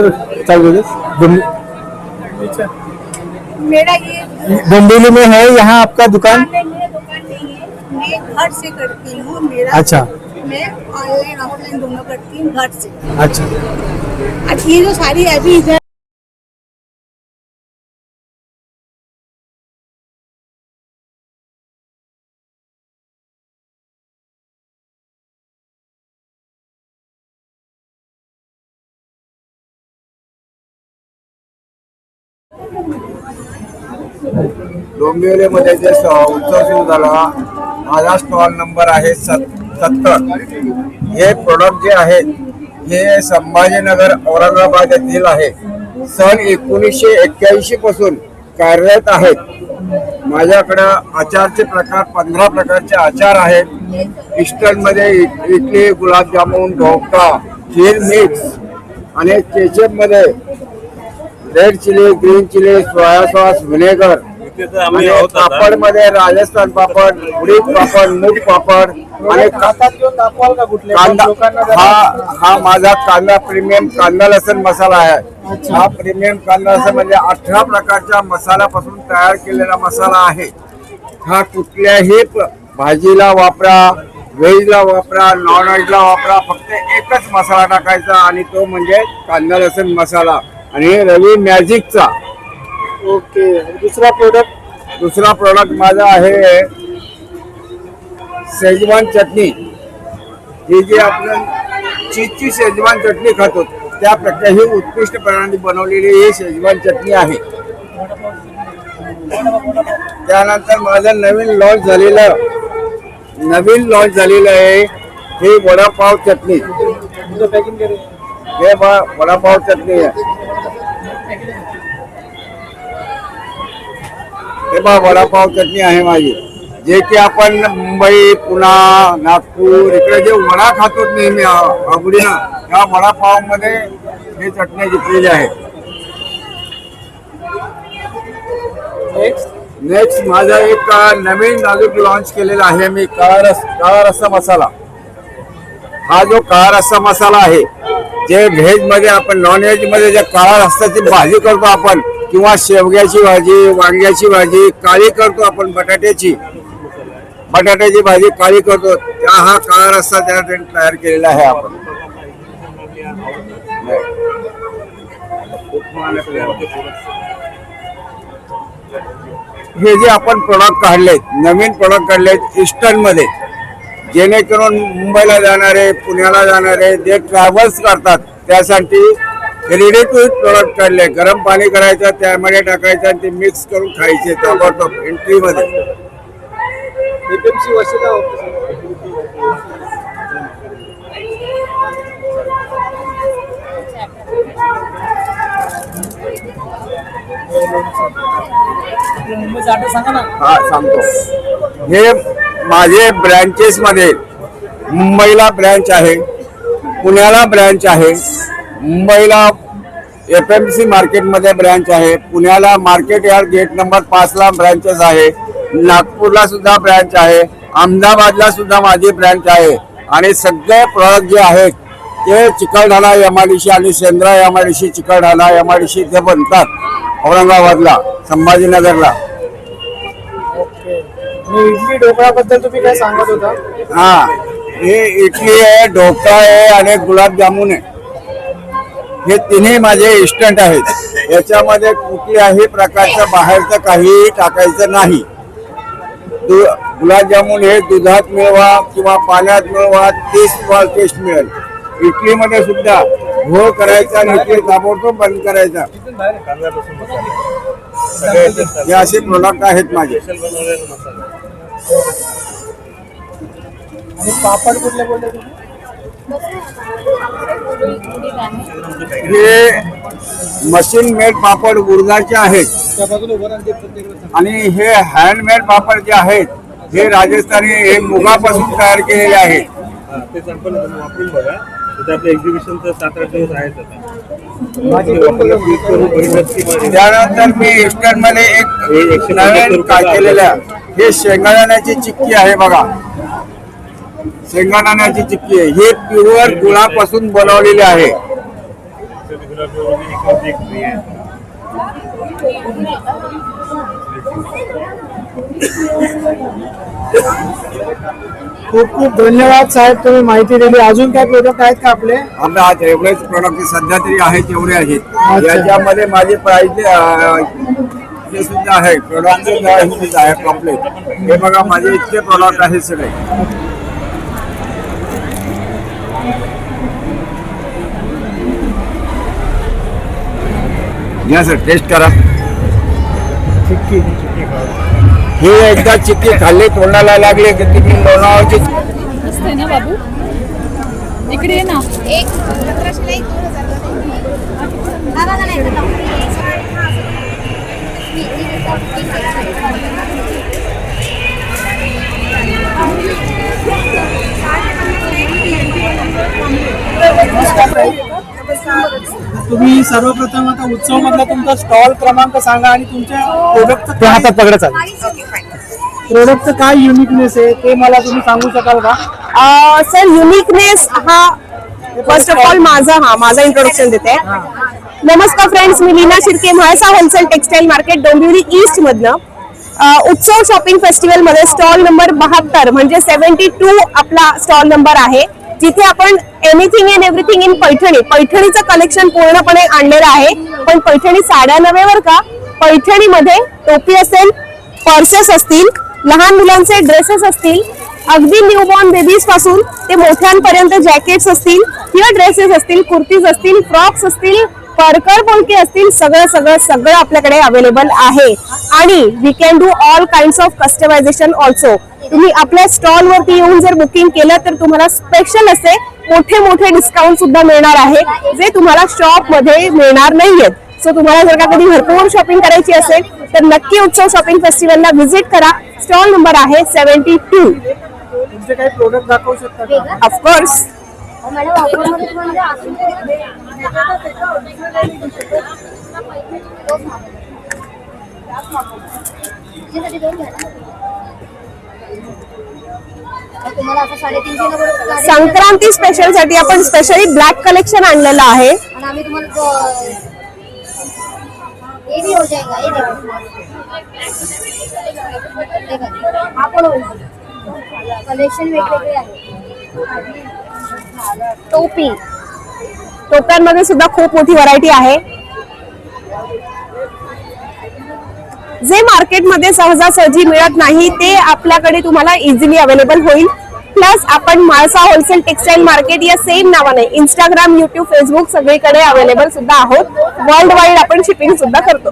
मेरा ये डोंबिवली में है, यहाँ आपका दुकान? मेरा दुकान नहीं है, मैं घर से करती हूँ। मेरा अच्छा। मैं ऑनलाइन ऑफलाइन दोनों करती हूँ घर से। अच्छा। और ये जो साड़ी अभी इधर डोंबिवलीमध्ये जे उत्सव सुरू झाला, माझा स्टॉल नंबर आहे 70. हे प्रोडक्ट जे आहेत हे संभाजीनगर औरंगाबाद येथील आहे. सन 1981 पासून कार्यरत आहेत. माझ्याकडं आचारचे प्रकार 15 प्रकारचे आचार आहेत. ईस्टर्नमध्ये इडली, गुलाबजामुन, ढोकळा, खीर मिक्स आणि केचपमध्ये red chilli, green chilli, soya sauce, vinegar, papad मध्ये राजस्थान पापड, उडीद पापड, मूग पापड आणि कांदा. हा माझा कांदा प्रीमियम कांदा लसण मसाला आहे. हा प्रीमियम कांदा लसण म्हणजे 18 प्रकारच्या मसाल्यापासून तयार केलेला मसाला आहे. हा कुठल्याही भाजीला वापरा, व्हेजला वापरा, नॉन व्हेजला वापरा, फक्त एकच मसाला टाकायचा आणि तो म्हणजे कांदा लसण मसाला आणि रवी मॅजिकचा. ओके. दुसरा प्रोडक्ट माझा आहे शेजवान चटणी. ही जी आपण चीजची शेजवान चटणी खातो त्यापेक्षा ही उत्कृष्ट प्रणाली बनवलेली ही शेजवान चटणी आहे. त्यानंतर माझं नवीन लॉन्च झालेलं आहे ही वडापाव चटणी. हे वडापाव चटणी आहे. हे वडापाव चटणी आहे माझी, जे की आपण मुंबई, पुणे, नागपूर इकडे जे वडा खातो नेहमी आवडीनं, त्या वडापाव मध्ये हे चटणी घेतलेली आहे. नेक्स्ट माझा एक नवीन नाजूक लॉन्च केलेला आहे मी काळा रस्सा मसाला. हा जो काळा रस्सा मसाला आहे, जे व्हेज मध्ये आपण नॉन व्हेज मध्ये जे काळा रस्साची भाजी करतो आपण, किंवा शेवग्याची भाजी, वांग्याची भाजी काळी करतो आपण, बटाट्याची भाजी काळी करतो, त्या हा काळा रस्सा त्या तयार केलेला आहे आपण. हे जे आपण प्रोडक्ट काढलेत, नवीन प्रोडक्ट काढलेत ईस्टर्न मध्ये, जेणेकरून मुंबईला जाणारे, पुण्याला जाणारे जे ट्रॅव्हल्स करतात त्यासाठी रेडी टू इट प्रोडक्ट काढले. गरम पाणी करायचं, त्यामध्ये टाकायचं आणि ते मिक्स करून खायचे ताबडतोब एंट्रीमध्ये. हा सांगतो. हे माझे ब्रँचेस मध्ये मुंबईला ब्रँच आहे, पुण्याला ब्रँच आहे, मुंबईला FMC मार्केटमध्ये ब्रँच आहे, पुण्याला मार्केट यार्ड गेट नंबर 5ला ब्रँचेस आहे, नागपूरला सुद्धा ब्रँच आहे, अहमदाबादला सुद्धा माझी ब्रँच आहे. आणि सगळे प्रोडक्ट जे आहेत ते चिकलठाणा MIDC आणि सेंद्रा MIDC चिकलठाणा MIDC इथे बनतात औरंगाबादला, संभाजीनगरला. इडली ढोकळाबद्दल तुम्ही काय सांगत होता? हा, हे इडली आहे, ढोकळा आहे आणि गुलाबजामुन आहे. हे तिन्ही माझे इन्स्टंट आहेत. याच्यामध्ये कुठल्याही प्रकारचं बाहेरचं काहीही टाकायचं नाही. गुलाबजामुन हे दुधात मिळवा किंवा पाण्यात मिळवा, टेस्ट मिळेल. इडलीमध्ये सुद्धा घोळ करायचा आणि इडली ताबडतोब बंद करायचा. हे असे प्रोडक्ट आहेत माझे. आणि पापड कुठले बोलले तुम्ही? हे मशीन मेड पापड उडदाचे आहेत आणि हे हँडमेड पापड जे आहेत हे राजस्थानी, हे मुगापासून तयार केलेले आहेत. ते सॅम्पल वापरून बघा. आपल्या एक्झिबिशनचं 7-8 दिवस आहेत. त्यानंतर मी ईस्टर्न मध्ये एक नवीन काय केलेलं, हे शेंगदाण्याची चिक्की आहे बघा. शेंगदाण्याची चिक्की आहे, हे प्युअर गुळापासून बनवलेली आहे. खूप खूप धन्यवाद साहेब, तुम्ही माहिती दिली. अजून काय प्रोडक्ट आहेत का आपले? आपल्या हात एवढेच प्रोडक्ट सध्या तरी आहेत, एवढे आहेत. याच्यामध्ये माझे प्राइस जे सुद्धा आहे, प्रोडक्ट सुद्धा आहे कम्प्लीट. हे बघा माझे इतके प्रोडक्ट आहेत सगळे. घ्या सर, टेस्ट करा. चिक्की हे एकदा चिक्की खाल्ली, तोंडाला लागले की तुम्ही लोणावळची असते ना बाबू, इकडे ये ना. एक 1500 ला 2000. तुम्ही सर्वप्रथम आता उत्सव मधला तुमचा स्टॉल क्रमांक सांगा आणि तुमच्या प्रोडक्टचं हातात पकडा चालेल. प्रोडक्टचं काय युनिकनेस आहे ते मला तुम्ही सांगू शकाल का? सर, युनिकनेस हा फर्स्ट ऑफ ऑल माझा इंट्रोडक्शन देते. नमस्कार फ्रेंड्स, मी Leena Shirke, Mhalsa wholesale textile market Dombivli east मधनं उत्सव शॉपिंग फेस्टिवल मध्ये स्टॉल नंबर 72 म्हणजे 72 आपला स्टॉल नंबर आहे, जिथे आपण एनिथिंग अँड एव्हरीथिंग इन पैठणीचं कलेक्शन पूर्णपणे आणलेलं आहे. पण पैठणी साड्या नव्हे बरं का, पैठणीमध्ये टोपी असेल, पर्सेस असतील, लहान मुलांचे ड्रेसेस असतील, अगदी न्यूबॉर्न बेबीज पासून ते मोठ्यांपर्यंत जॅकेट्स असतील किंवा ड्रेसेस असतील, कुर्तीज असतील, फ्रॉक्स असतील, परकर पोलके असतील, सगळं आपल्याकडे अवेलेबल आहे. आणि we can do all kinds of customization also. तुम्ही आपल्या स्टॉल वरती येऊन जर बुकिंग केलं तर तुम्हाला स्पेशल असे मोठे डिस्काउंट सुद्धा मिळणार आहे, जे तुम्हाला शॉप मध्ये मिळणार नाहीयेत. सो तुम्हाला जर का कधी भरपूर शॉपिंग करायची असेल तर नक्की उत्सव शॉपिंग फेस्टिवलला व्हिजिट करा. स्टॉल नंबर आहे 72. तुमचे काही प्रोडक्ट दाखवू शकता का? ऑफकोर्स. संक्रांती स्पेशल साठी आपण स्पेशली ब्लॅक कलेक्शन आणलेलं आहे. ये भी हो जाएगा, ये देखो कलेक्शन वेगवेगळे आहे. टोप्यांमध्ये सुद्धा खूप मोठी व्हरायटी आहे. जे मार्केटमध्ये सहजासहजी मिळत नाही ते आपल्याकडे तुम्हाला इझिली अवेलेबल होईल. प्लस आपण म्हाळसा होलसेल टेक्सटाईल मार्केट या सेम नावाने इंस्टाग्राम, युट्यूब, फेसबुक सगळीकडे अवेलेबल सुद्धा आहोत. वर्ल्ड वाईड आपण शिपिंग सुद्धा करतो.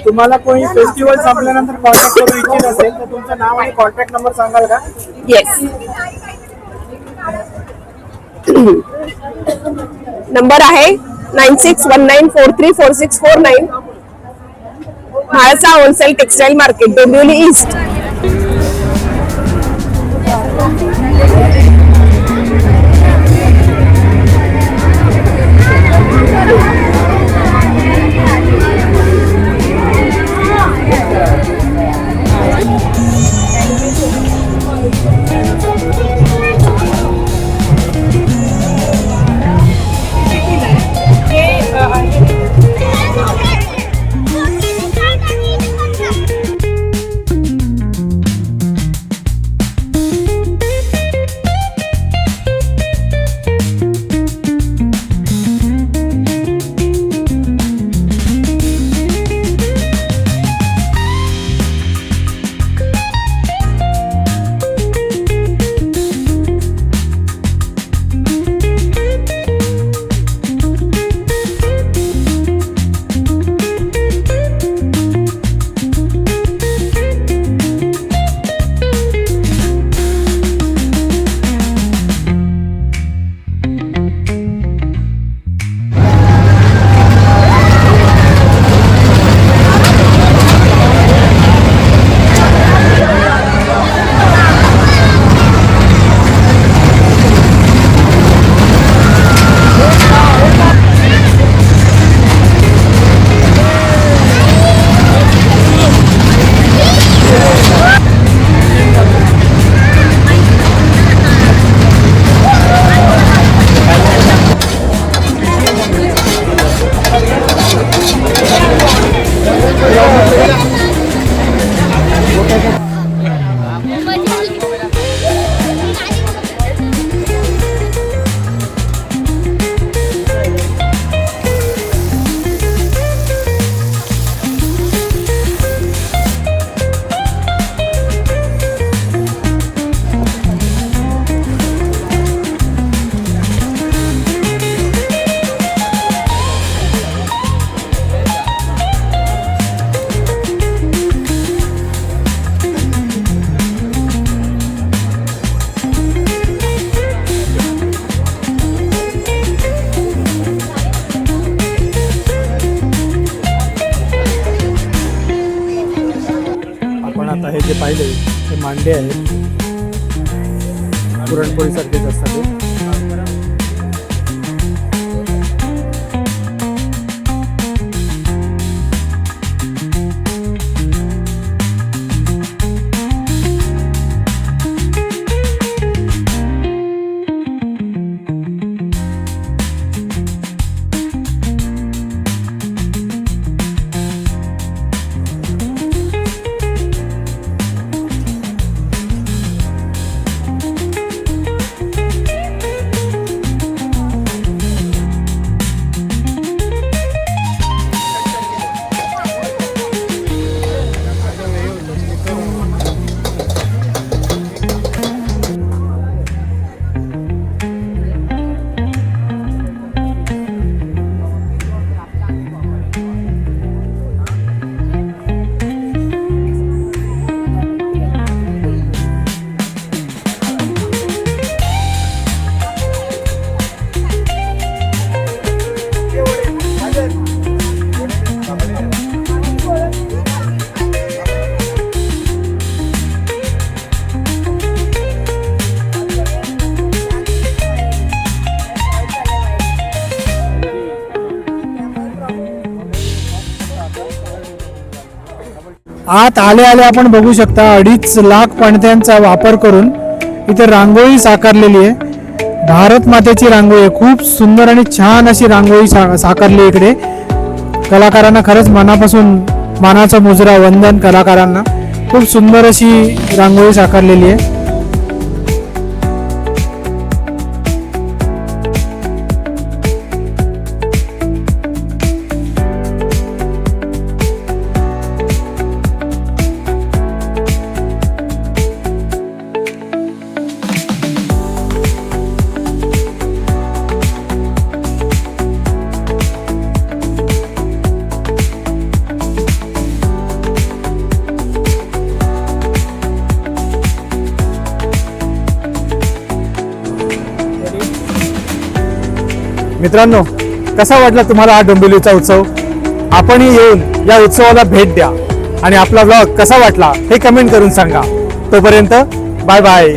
तुम्हाला कोणी फेस्टिवल संपल्यानंतर कॉन्टॅक्ट करू इच्छित असेल तर तुमचं नाव आणि कॉन्टॅक्ट नंबर सांगाल का? येस, नंबर आहे 9619434649. Mhalsa wholesale textile market, Dombivli east. हे जे पाहिले ते मांडे आहेत, पुरणपोळी सारखेच असतात ते. आत आले आले आपण बघू शकता 2.5 लाख पणत्यांचा वापर करून इथे रांगोळी साकारलेली आहे. भारत मातेची रांगोळी आहे, खूप सुंदर आणि छान अशी रांगोळी साकारली इकडे. कलाकारांना खरंच मनापासून मानाचा मुजरा, वंदन कलाकारांना. खूप सुंदर अशी रांगोळी साकारलेली आहे. मित्रांनो, कसा वाटला तुम्हाला हा डोंबिवलीचा उत्सव? आपणही येऊन या उत्सवाला भेट द्या आणि आपला व्लॉग कसा वाटला हे कमेंट करून सांगा. तोपर्यंत बाय बाय.